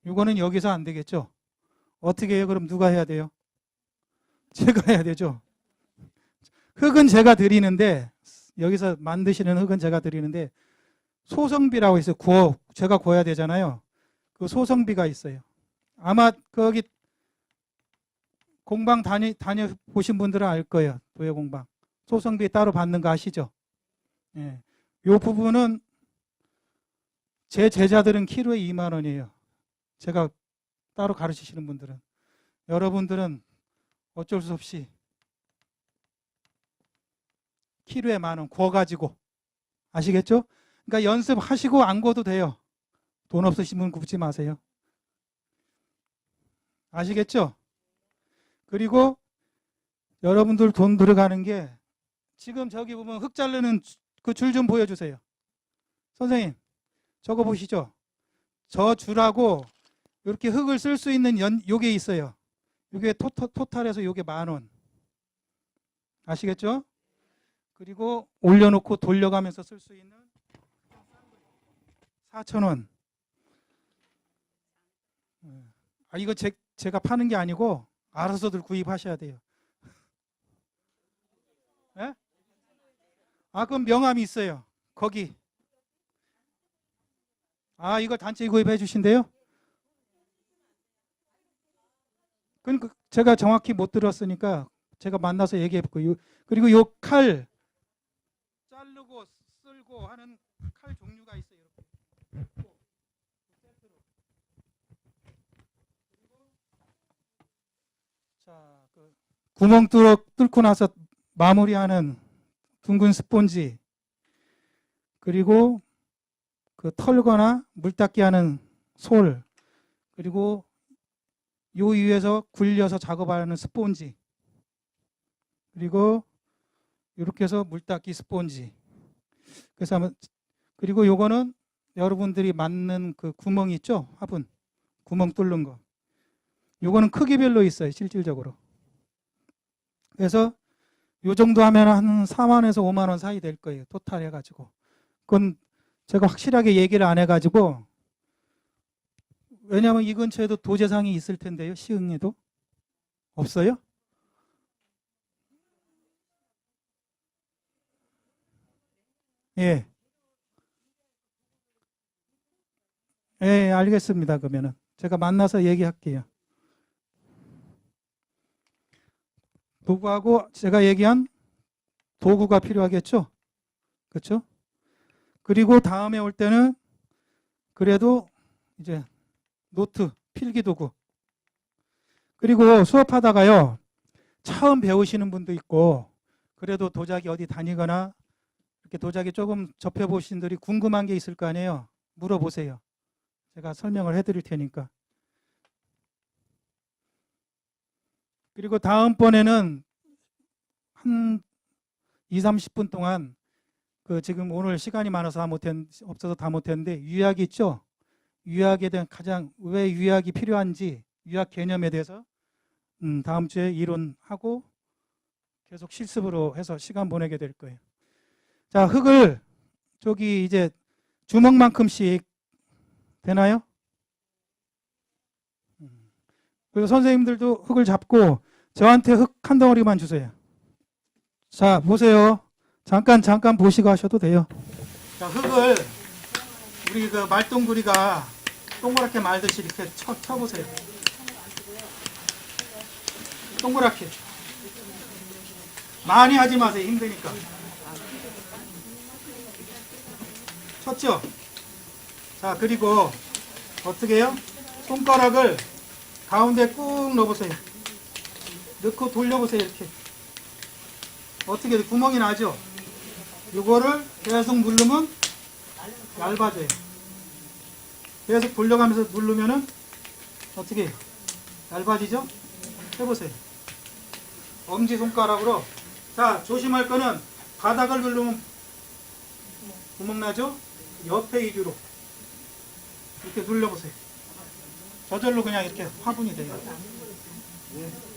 [SPEAKER 1] 이거는 여기서 안 되겠죠. 어떻게 해요? 그럼 누가 해야 돼요? 제가 해야 되죠. 흙은 제가 드리는데, 여기서 만드시는 흙은 제가 드리는데, 소성비라고 있어요. 제가 구워야 되잖아요. 그 소성비가 있어요. 아마 거기 공방 다녀보신 분들은 알 거예요. 도예 공방. 소성비 따로 받는 거 아시죠? 예. 요 부분은 제 제자들은 키로에 2만 원이에요. 제가 따로 가르치시는 분들은. 여러분들은 어쩔 수 없이 키로에 10,000원 구워가지고. 아시겠죠? 그러니까 연습하시고 안 구워도 돼요. 돈 없으신 분 굽지 마세요. 아시겠죠? 그리고 여러분들 돈 들어가는 게, 지금 저기 보면 흙 자르는 그 줄 좀 보여주세요. 선생님, 저거 보시죠? 저 줄하고 이렇게 흙을 쓸 수 있는 요게 있어요. 요게 토탈해서 요게 10,000원. 아시겠죠? 그리고 올려놓고 돌려가면서 쓸 수 있는 4,000원. 이거 제가 파는 게 아니고 알아서들 구입하셔야 돼요. 네? 그럼 명함이 있어요. 거기. 이걸 단체 구입해 주신대요? 그러니까 제가 정확히 못 들었으니까 제가 만나서 얘기해볼게요. 그리고 요 칼, 자르고 쓸고 하는 칼 종류가 있어요. 이렇게. 자, 구멍 뚫고 나서 마무리하는 둥근 스폰지, 그리고 털거나 물 닦기 하는 솔, 그리고 요 위에서 굴려서 작업하는 스폰지, 그리고 이렇게 해서 물닦기 스폰지. 그래서 한번, 그리고 요거는 여러분들이 맞는 그 구멍 있죠? 화분 구멍 뚫는 거. 요거는 크기별로 있어요, 실질적으로. 그래서 요 정도 하면 한 4만에서 5만 원 사이 될 거예요, 토탈 해가지고. 그건 제가 확실하게 얘기를 안 해가지고, 왜냐하면 이 근처에도 도제상이 있을 텐데요, 시흥에도. 없어요? 예. 예, 알겠습니다. 그러면은 제가 만나서 얘기할게요. 도구하고 제가 얘기한 도구가 필요하겠죠? 그렇죠? 그리고 다음에 올 때는 그래도 이제 노트, 필기 도구. 그리고 수업하다가요, 처음 배우시는 분도 있고, 그래도 도자기 어디 다니거나 이렇게 도자기 조금 접해보신 분들이 궁금한 게 있을 거 아니에요. 물어보세요. 제가 설명을 해드릴 테니까. 그리고 다음번에는 한 2, 30분 동안 그 지금 오늘 시간이 많아서 없어서 다 못했는데, 유약 있죠? 유약에 대한 가장 왜 유약이 필요한지, 유약 개념에 대해서 다음 주에 이론하고 계속 실습으로 해서 시간 보내게 될 거예요. 자, 흙을 저기 이제 주먹만큼씩 되나요? 그리고 선생님들도 흙을 잡고 저한테 흙 한 덩어리만 주세요. 자, 보세요. 잠깐 보시고 하셔도 돼요. 자, 흙을 우리 그 말동구리가 동그랗게 말듯이 이렇게 쳐보세요. 동그랗게. 많이 하지 마세요. 힘드니까. 쳤죠? 자, 그리고 어떻게 해요? 손가락을 가운데 꾹 넣어보세요. 넣고 돌려보세요. 이렇게. 어떻게 돼? 구멍이 나죠? 이거를 계속 누르면 얇아져요. 계속 돌려가면서 누르면은 어떻게 해요? 얇아지죠? 해보세요. 엄지손가락으로. 자, 조심할 거는 바닥을 누르면 구멍 나죠? 옆에 위주로 이렇게 눌러보세요. 저절로 그냥 이렇게 화분이 돼요. 예.